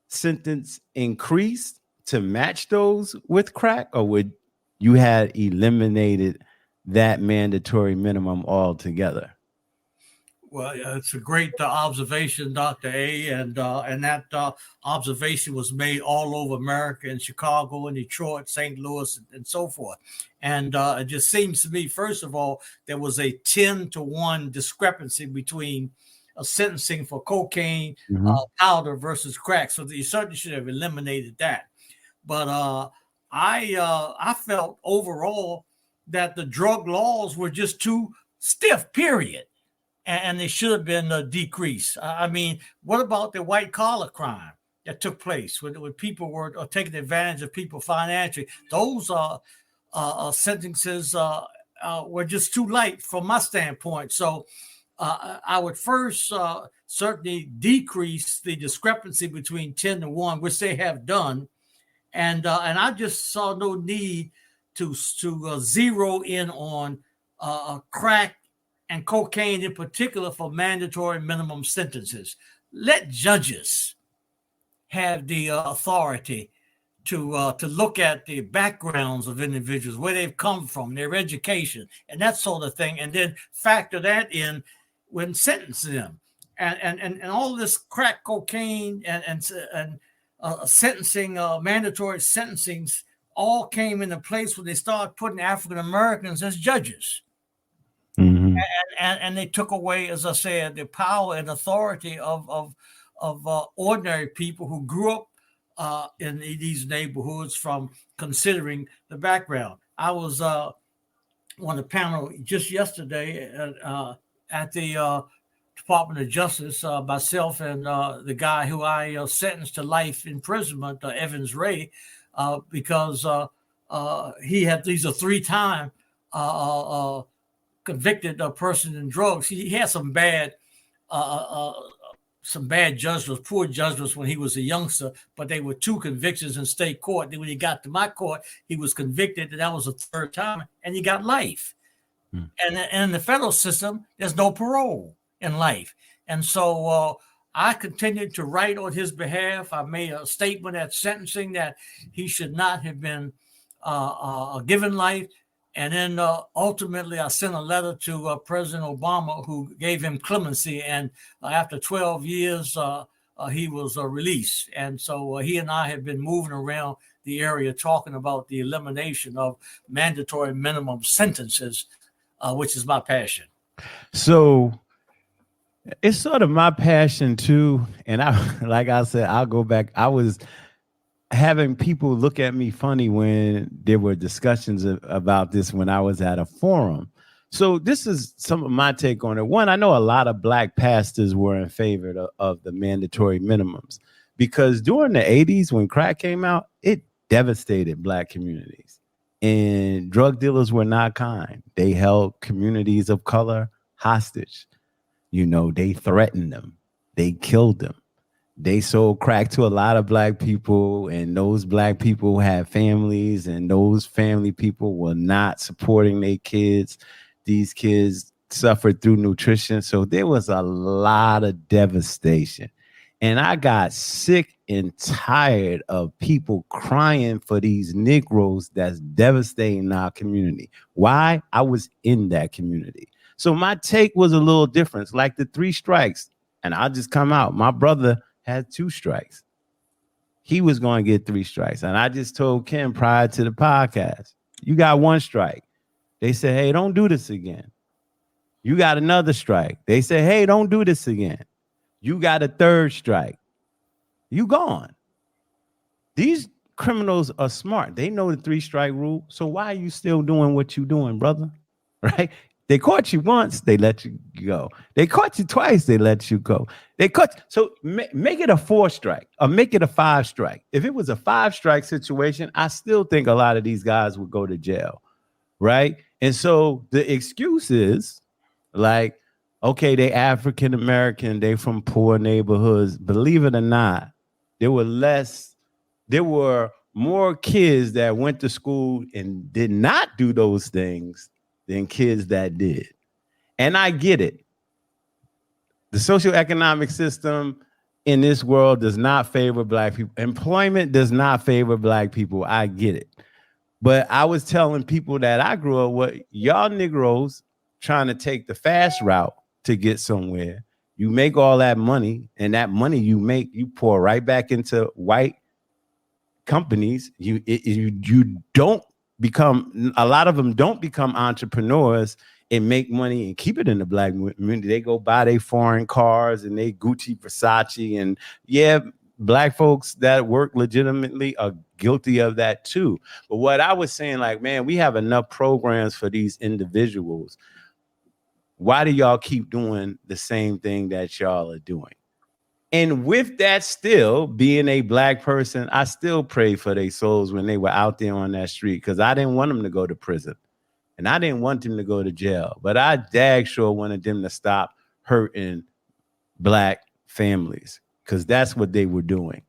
sentence increased to match those with crack, or would you had eliminated that mandatory minimum altogether? Well, it's a great observation, Dr. A, and that observation was made all over America, in Chicago, and Detroit, St. Louis, and so forth. And it just seems to me, first of all, there was a 10-to-1 discrepancy between sentencing for cocaine powder versus crack. So you certainly should have eliminated that. But I felt overall that the drug laws were just too stiff, period. And they should have been decreased. I mean, what about the white collar crime that took place when people were taking advantage of people financially? Those sentences were just too light from my standpoint. So I would first certainly decrease the discrepancy between 10-to-1, which they have done. And I just saw no need to zero in on crack and cocaine in particular for mandatory minimum sentences. Let judges have the authority to look at the backgrounds of individuals, where they've come from, their education, and that sort of thing, and then factor that in when sentencing them, and all this crack cocaine and sentencing, mandatory sentencings, all came into place when they started putting African Americans as judges. Mhm. And they took away, as I said, the power and authority of ordinary people who grew up in these neighborhoods from considering the background. I was on the panel just yesterday at the Department of Justice, myself and the guy who I sentenced to life imprisonment, Evans Ray, because he's a 3-time convicted person in drugs. He had some bad judgments, poor judgments when he was a youngster, but they were 2 convictions in state court. Then when he got to my court, he was convicted, and that was a 3rd time, and he got life. And in the federal system, there's no parole in life. And so I continued to write on his behalf. I made a statement at sentencing that he should not have been given life. And then ultimately, I sent a letter to President Obama, who gave him clemency. And after 12 years, he was released. And so he and I have been moving around the area talking about the elimination of mandatory minimum sentences, which is my passion. So it's sort of my passion too. And like I said, I'll go back. I was having people look at me funny when there were discussions about this when I was at a forum. So this is some of my take on it. One, I know a lot of Black pastors were in favor of the mandatory minimums because during the 80s, when crack came out, it devastated Black communities, and drug dealers were not kind. They held communities of color hostage. They threatened them. They killed them. They sold crack to a lot of Black people, and those Black people had families, and those family people were not supporting their kids. These kids suffered through nutrition. So there was a lot of devastation. And I got sick and tired of people crying for these Negroes that's devastating our community. Why? I was in that community. So my take was a little different, like the 3 strikes. And I'll just come out. My brother had 2 strikes. He was going to get 3 strikes. And I just told Kim prior to the podcast, you got 1 strike. They said, hey, don't do this again. You got another strike. They said, hey, don't do this again. You got a 3rd strike. You gone. These criminals are smart. They know the 3-strike rule. So why are you still doing what you're doing, brother? Right? They caught you once, they let you go. They caught you twice, they let you go. So make it a 4 strike or make it a 5 strike. If it was a 5 strike situation, I still think a lot of these guys would go to jail, right? And so the excuse is like, okay, they African American, they from poor neighborhoods. Believe it or not, there were more kids that went to school and did not do those things than kids that did. And I get it. The socioeconomic system in this world does not favor Black people. Employment does not favor Black people. I get it. But I was telling people that I grew up with, y'all Negroes trying to take the fast route to get somewhere. You make all that money, and that money you make, you pour right back into white companies. You don't become, a lot of them don't become entrepreneurs and make money and keep it in the Black community. They go buy their foreign cars and they Gucci, Versace, and yeah, Black folks that work legitimately are guilty of that too. But what I was saying, like, man, we have enough programs for these individuals. Why do y'all keep doing the same thing that y'all are doing? And with that, still being a Black person, I still prayed for their souls when they were out there on that street, because I didn't want them to go to prison and I didn't want them to go to jail. But I dag sure wanted them to stop hurting Black families, because that's what they were doing.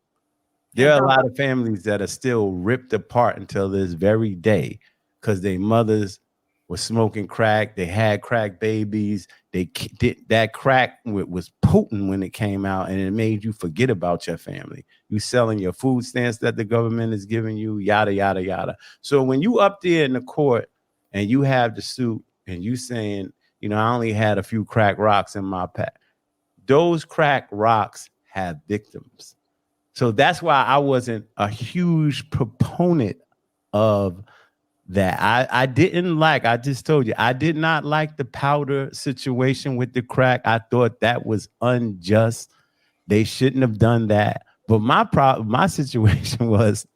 There are a lot of families that are still ripped apart until this very day because their mothers was smoking crack. They had crack babies. That crack was potent when it came out, and it made you forget about your family. You selling your food stamps that the government is giving you, yada, yada, yada. So when you up there in the court and you have the suit and you saying, I only had a few crack rocks in my pack, those crack rocks have victims. So that's why I wasn't a huge proponent of that. I didn't like, I just told you, I did not like the powder situation with the crack. I thought that was unjust. They shouldn't have done that. But my situation was,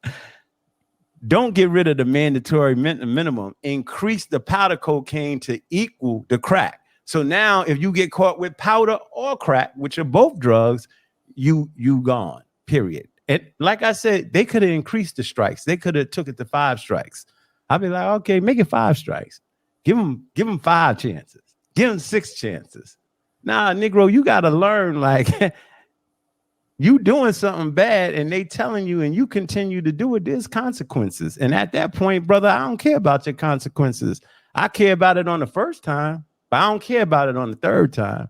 don't get rid of the mandatory minimum. Increase the powder cocaine to equal the crack. So now if you get caught with powder or crack, which are both drugs, you gone, period. And like I said, they could have increased the strikes. They could have took it to 5 strikes. I'd be like, okay, make it 5 strikes. Give them 5 chances. Give them 6 chances. Nah, Negro, you got to learn, like, you doing something bad and they telling you and you continue to do it, there's consequences. And at that point, brother, I don't care about your consequences. I care about it on the first time, but I don't care about it on the third time,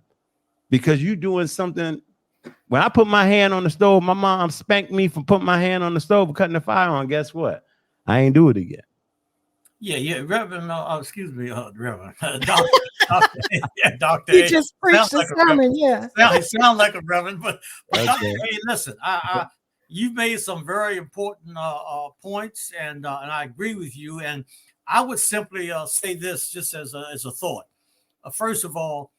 because you doing something. When I put my hand on the stove, my mom spanked me for putting my hand on the stove and cutting the fire on. Guess what? I ain't do it again. Yeah, Reverend. Excuse me, Reverend. Doctor. He just preached a sermon. Yeah, he sounds like a reverend, but Okay. Dr. A, listen, you've made some very important points, and I agree with you. And I would simply say this, just as a thought. First of all,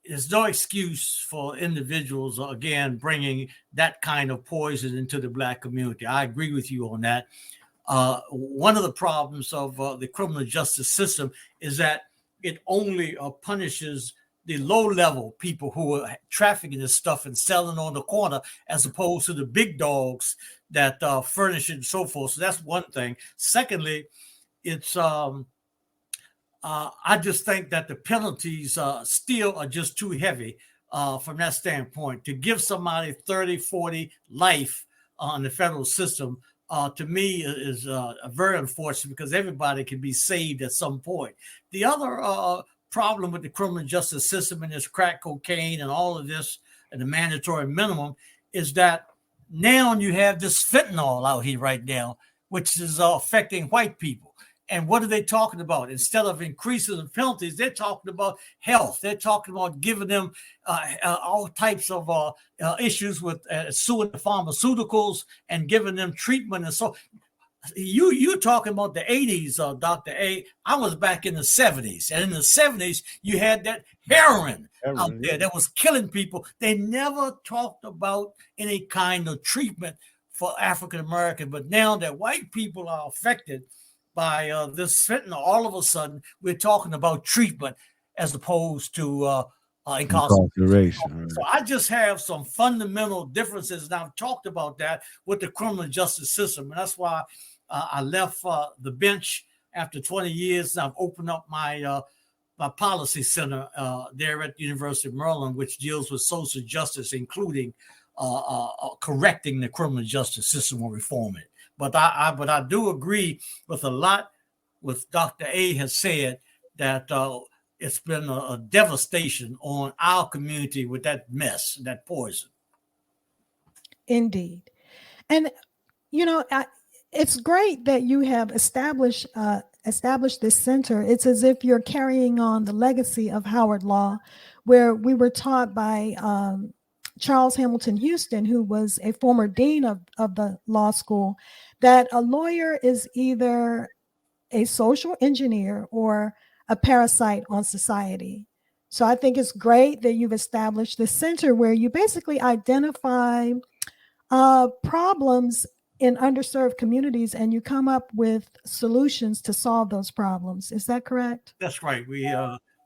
there's no excuse for individuals, again, bringing that kind of poison into the Black community. I agree with you on that. One of the problems of the criminal justice system is that it only punishes the low-level people who are trafficking this stuff and selling on the corner, as opposed to the big dogs that furnish it and so forth. So that's one thing. Secondly, it's I just think that the penalties still are just too heavy from that standpoint. To give somebody 30, 40 life on the federal system, to me is very unfortunate, because everybody can be saved at some point. The other problem with the criminal justice system and this crack cocaine and all of this and the mandatory minimum is that now you have this fentanyl out here right now, which is affecting white people. And what are they talking about? Instead of increasing the penalties, they're talking about health. They're talking about giving them all types of issues with suing the pharmaceuticals and giving them treatment. And so you're talking about the 80s, Dr. A. I was back in the 70s. And in the 70s, you had that heroin out there that was killing people. They never talked about any kind of treatment for African American. But now that white people are affected by this fentanyl, all of a sudden we're talking about treatment as opposed to incarceration. Right. So I just have some fundamental differences, and I've talked about that with the criminal justice system, and that's why I left the bench after 20 years. And I've opened up my policy center there at the University of Maryland, which deals with social justice, including correcting the criminal justice system or reforming it. But I do agree with a lot what Dr. A has said, that it's been a devastation on our community with that mess, that poison. indeed. And it's great that you have established this center. It's as if you're carrying on the legacy of Howard Law, where we were taught by Charles Hamilton Houston, who was a former dean of the law school, that a lawyer is either a social engineer or a parasite on society. So I think it's great that you've established this center where you basically identify problems in underserved communities and you come up with solutions to solve those problems. Is that correct? That's right. We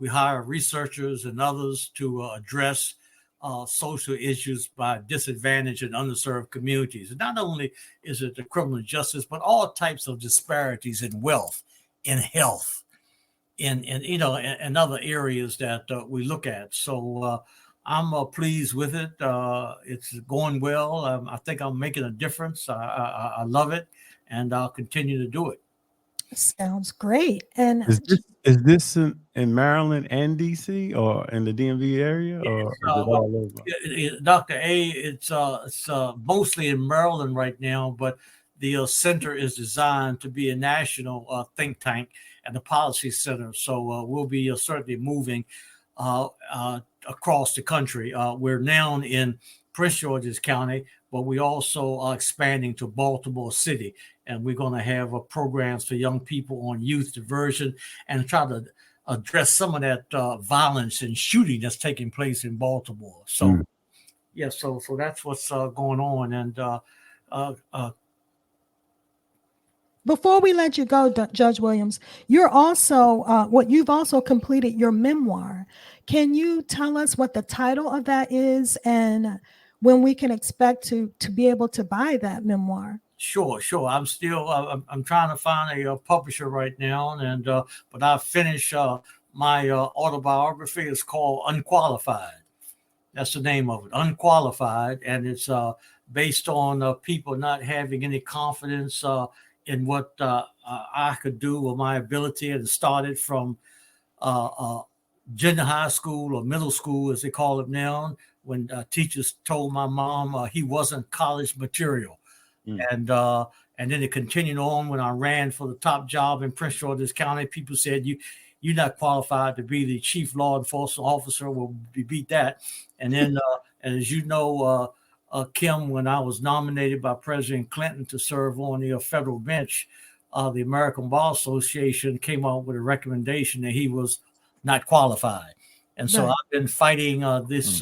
hire researchers and others to address social issues by disadvantaged and underserved communities. And not only is it the criminal justice, but all types of disparities in wealth, in health, in other areas that we look at. So I'm pleased with it. It's going well. I think I'm making a difference. I love it, and I'll continue to do it. Sounds great. And Is this in Maryland and DC or in the DMV area, or is it Well, all over? Dr. A, it's mostly in Maryland right now, but the center is designed to be a national think tank and a policy center. So we'll be certainly moving across the country. We're now in Prince George's County, but we also are expanding to Baltimore City, and we're going to have programs for young people on youth diversion and try to address some of that violence and shooting that's taking place in Baltimore. So, yeah, so that's what's going on. And before we let you go, Judge Williams, you're also you've also completed your memoir. Can you tell us what the title of that is and when we can expect to be able to buy that memoir? Sure. I'm still I'm trying to find a publisher right now, and but I finished my autobiography. It's called Unqualified. That's the name of it, Unqualified, and it's based on people not having any confidence in what I could do or my ability, and it started from junior high school or middle school, as they call it now, when teachers told my mom he wasn't college material. And then it continued on when I ran for the top job in Prince George's County. People said you're not qualified to be the chief law enforcement officer. Well, we beat that. And then, as you know, Kim, when I was nominated by President Clinton to serve on the federal bench, the American Bar Association came out with a recommendation that he was not qualified. And so I've been fighting this,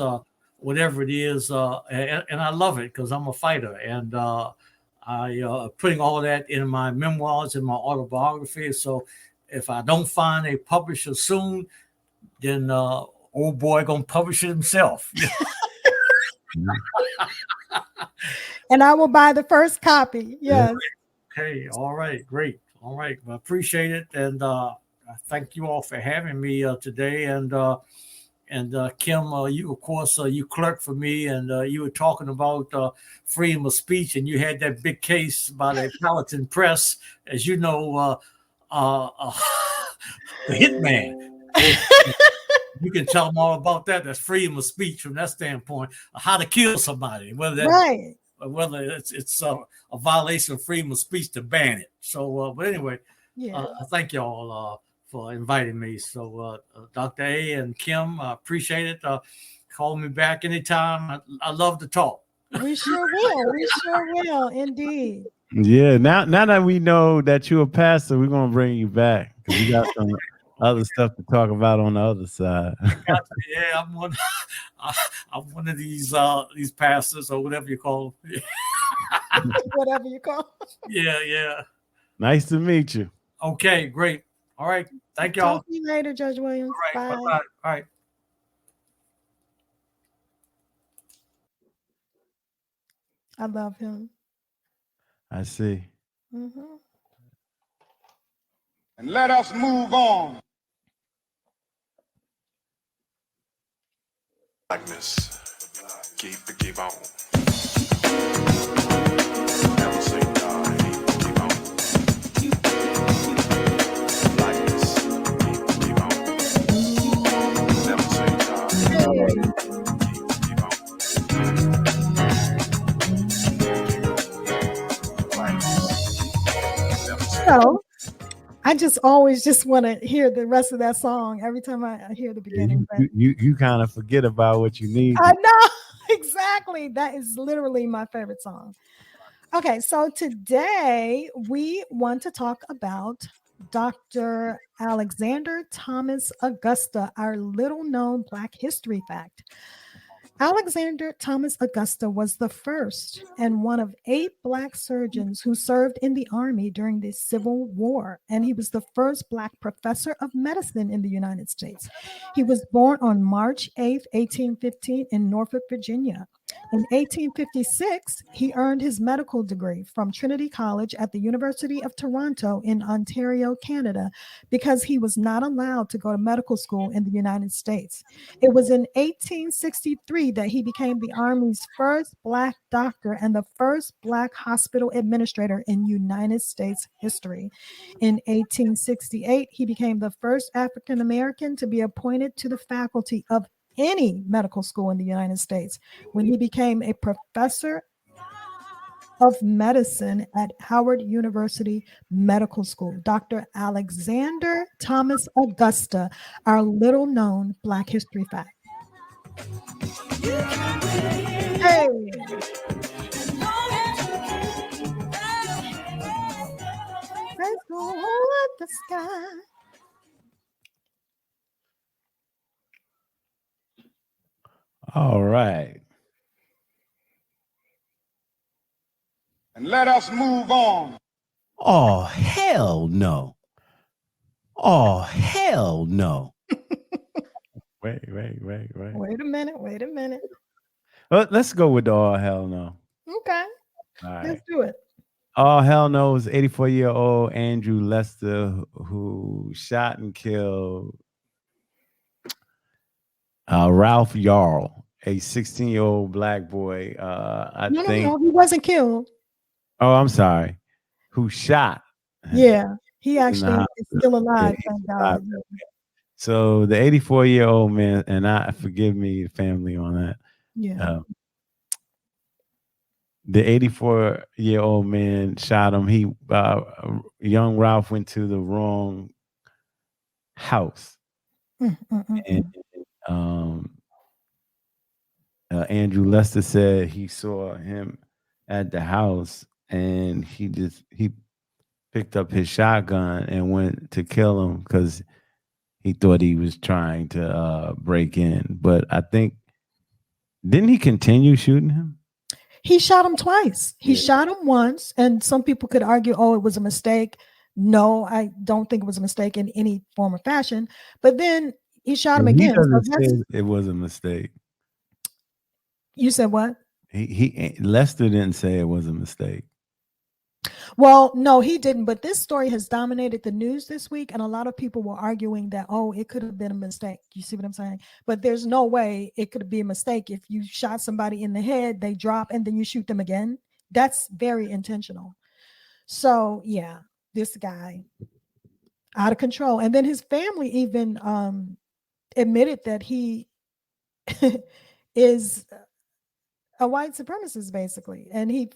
whatever it is, and I love it because I'm a fighter. And I putting all that in my memoirs and my autobiography. So if I don't find a publisher soon, then old boy gonna publish it himself. And I will buy the first copy. Yes. Okay. All right. Great. All right. Well, appreciate it, and I thank you all for having me today. And Kim, you of course you clerked for me, and you were talking about freedom of speech, and you had that big case by the Palatine Press, as you know, the hitman. You can tell them all about that. That's freedom of speech from that standpoint. How to kill somebody, whether it's a violation of freedom of speech to ban it. So, but anyway, I thank y'all for inviting me. So, Dr. A and Kim, I appreciate it. Call me back anytime. I love to talk. We sure will. We sure will, indeed. Yeah. Now that we know that you're a pastor, we're gonna bring you back because we got some other stuff to talk about on the other side. Yeah, I'm one of these pastors or whatever you call them. Whatever you call. Yeah. Nice to meet you. Okay, great. All right. Thank y'all. Talk to you later, Judge Williams. All right. Bye. Bye. All right. I love him. I see. Mm-hmm. And let us move on. Blackness, keep on. Never say die, keep on. Blackness, keep on. Never say die, keep on. So I just always want to hear the rest of that song every time I hear the beginning. You kind of forget about what you need. I know, exactly. That is literally my favorite song. Okay, so today we want to talk about Dr. Alexander Thomas Augusta, our little known Black history fact. Alexander Thomas Augusta was the first and one of 8 Black surgeons who served in the Army during the Civil War, and he was the first Black professor of medicine in the United States. He was born on March 8, 1815 in Norfolk, Virginia. In 1856, he earned his medical degree from Trinity College at the University of Toronto in Ontario, Canada, because he was not allowed to go to medical school in the United States. It was in 1863 that he became the Army's first Black doctor and the first Black hospital administrator in United States history. In 1868, he became the first African American to be appointed to the faculty of any medical school in the United States when he became a professor of medicine at Howard University Medical School. Dr. Alexander Thomas Augusta, our little known Black history fact. Hey. Let's go at the sky. All right. And let us move on. Oh, hell no. Oh, hell no. Wait. Wait a minute. Well, let's go with the all hell no. Okay, All right. let's do it. All hell no is 84-year-old Andrew Lester who shot and killed Ralph Yarl, a 16-year-old Black boy. No, he wasn't killed. Oh, I'm sorry. Who shot? Yeah, he actually is still alive. Yeah, Thank God. So the 84-year-old man, and I forgive me, family, on that. Yeah. The 84-year-old man shot him. He, young Ralph, went to the wrong house, and Andrew Lester said he saw him at the house, and he picked up his shotgun and went to kill him because he thought he was trying to break in. But I think, didn't he continue shooting him? He shot him twice. He shot him once, and some people could argue, oh, it was a mistake. No, I don't think it was a mistake in any form or fashion. But then he shot him again. So it was a mistake. You said what? Lester didn't say it was a mistake. Well, no, he didn't. But this story has dominated the news this week, and a lot of people were arguing that, oh, it could have been a mistake. You see what I'm saying? But there's no way it could be a mistake. If you shot somebody in the head, they drop, and then you shoot them again. That's very intentional. So, yeah, this guy, out of control. And then his family even admitted that he is a white supremacist, basically. And he,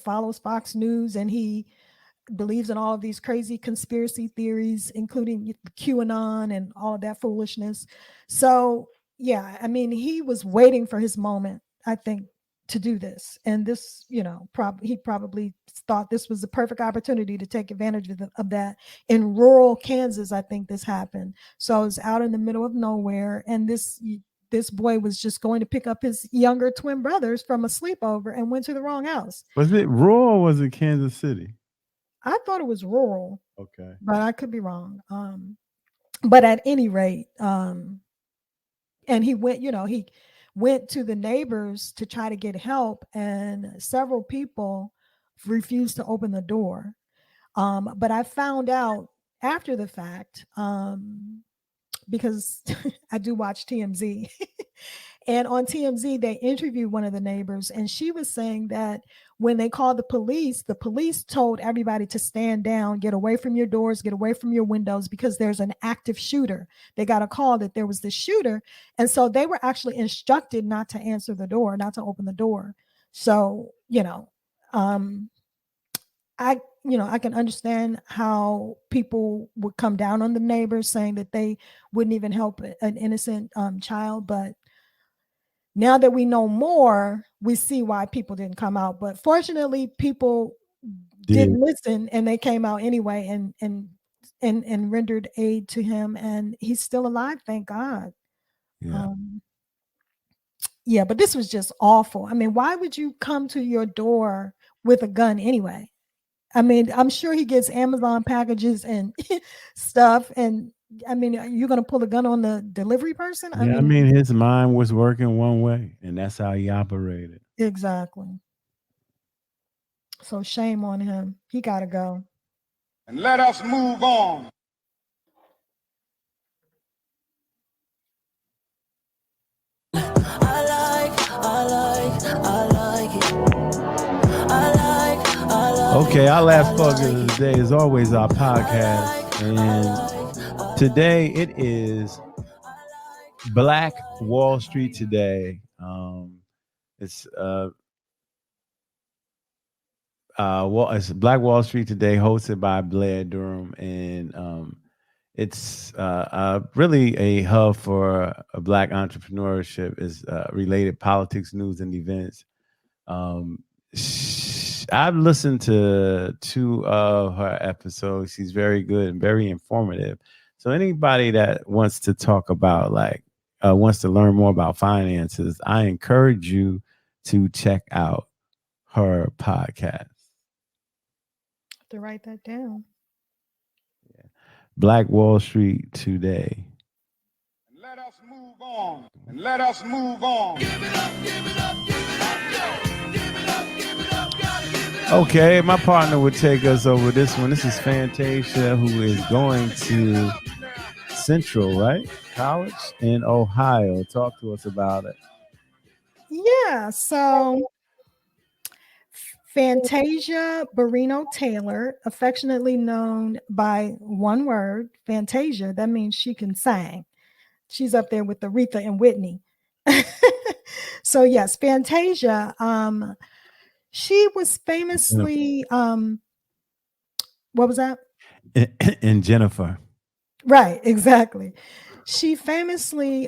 follows Fox News, and he believes in all of these crazy conspiracy theories, including QAnon and all of that foolishness. So, yeah, I mean, he was waiting for his moment, I think, to do this. And this, he probably thought this was the perfect opportunity to take advantage of that. In rural Kansas, I think this happened. So it's out in the middle of nowhere. And this boy was just going to pick up his younger twin brothers from a sleepover and went to the wrong house. Was it rural or was it Kansas City? I thought it was rural. Okay. But I could be wrong. But at any rate, and he went, he went to the neighbors to try to get help, and several people refused to open the door. But I found out after the fact, because I do watch TMZ. And on TMZ, they interviewed one of the neighbors, and she was saying that when they called the police told everybody to stand down, get away from your doors, get away from your windows, because there's an active shooter. They got a call that there was this shooter. And so they were actually instructed not to answer the door, not to open the door. So, I can understand how people would come down on the neighbors saying that they wouldn't even help an innocent child. But now that we know more, we see why people didn't come out. But fortunately, people didn't listen, and they came out anyway and rendered aid to him, and he's still alive, thank God. Yeah. But this was just awful. I mean, why would you come to your door with a gun anyway? I mean, I'm sure he gets Amazon packages and stuff, and I mean, are you going to pull a gun on the delivery person? Yeah, I mean, his mind was working one way, and that's how he operated. Exactly. So shame on him. He got to go. And let us move on. Okay, our last focus of the day is always our podcast, and today it is Black Wall Street Today. It's it's Black Wall Street Today, hosted by Blair Durham, and it's really a hub for Black entrepreneurship. Is related politics, news, and events. I've listened to 2 of her episodes. She's very good and very informative. So anybody that wants to talk about wants to learn more about finances, I encourage you to check out her podcast. To write that down. Yeah. Black Wall Street Today. And let us move on. And let us move on. Okay, my partner would take us over this one. This is Fantasia, who is going to Central, right? College in Ohio. Talk to us about it. Yeah, so Fantasia Barrino Taylor, affectionately known by one word, Fantasia. That means she can sing. She's up there with Aretha and Whitney. So yes, Fantasia. She was famously what was that? And Jennifer. Right, exactly. She famously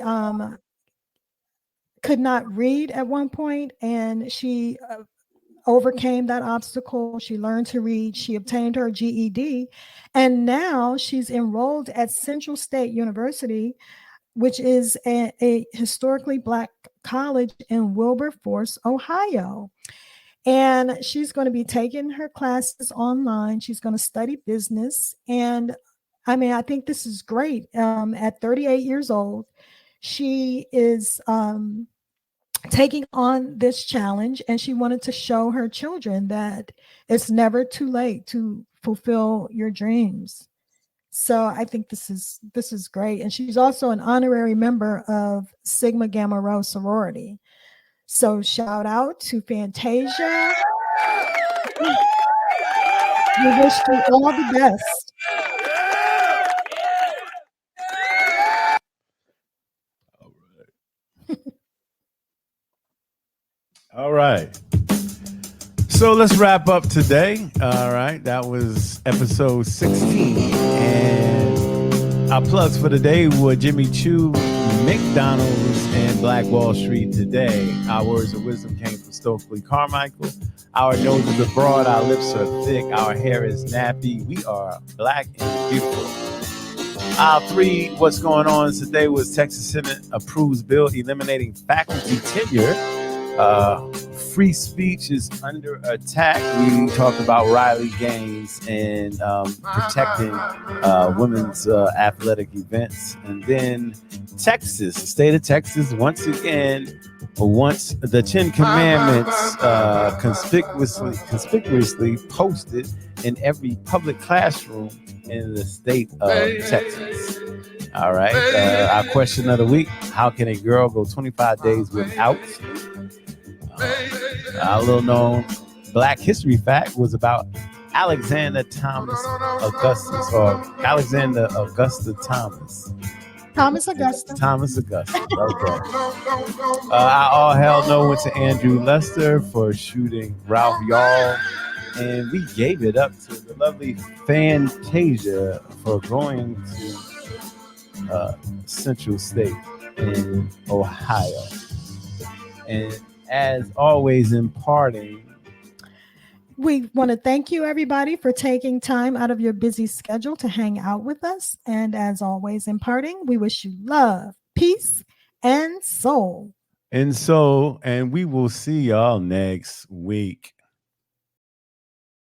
could not read at one point, and she overcame that obstacle. She learned to read. She obtained her GED, and now she's enrolled at Central State University, which is a historically Black college in Wilberforce, Ohio. And she's going to be taking her classes online. She's going to study business. And I mean, I think this is great. At 38 years old, she is taking on this challenge, and she wanted to show her children that it's never too late to fulfill your dreams. So I think this is great. And she's also an honorary member of Sigma Gamma Rho sorority. So shout out to Fantasia. We wish you all the best. All right. So let's wrap up today. All right. That was episode 16. And our plugs for the day were Jimmy Choo, McDonald's, and Black Wall Street Today. Our words of wisdom came from Stokely Carmichael. Our nose is broad, our lips are thick, our hair is nappy. We are Black and beautiful. Our 3 what's going on today was Texas Senate approves bill eliminating faculty tenure. Free speech is under attack. We talked about Riley Gaines and protecting women's athletic events. And then Texas, the state of Texas, once again, once the 10 Commandments conspicuously posted in every public classroom in the state of Texas. All right. Our question of the week: how can a girl go 25 days without? A little known Black history fact was about Alexander Thomas Augustus, or Alexander Augusta Thomas. Thomas Augusta. Thomas Augusta. Okay. All hell no went to Andrew Lester for shooting Ralph Yarl. And we gave it up to the lovely Fantasia for going to Central State in Ohio. And as always, in parting, we want to thank you, everybody, for taking time out of your busy schedule to hang out with us. And as always, in parting, we wish you love, peace, and soul. And we will see y'all next week.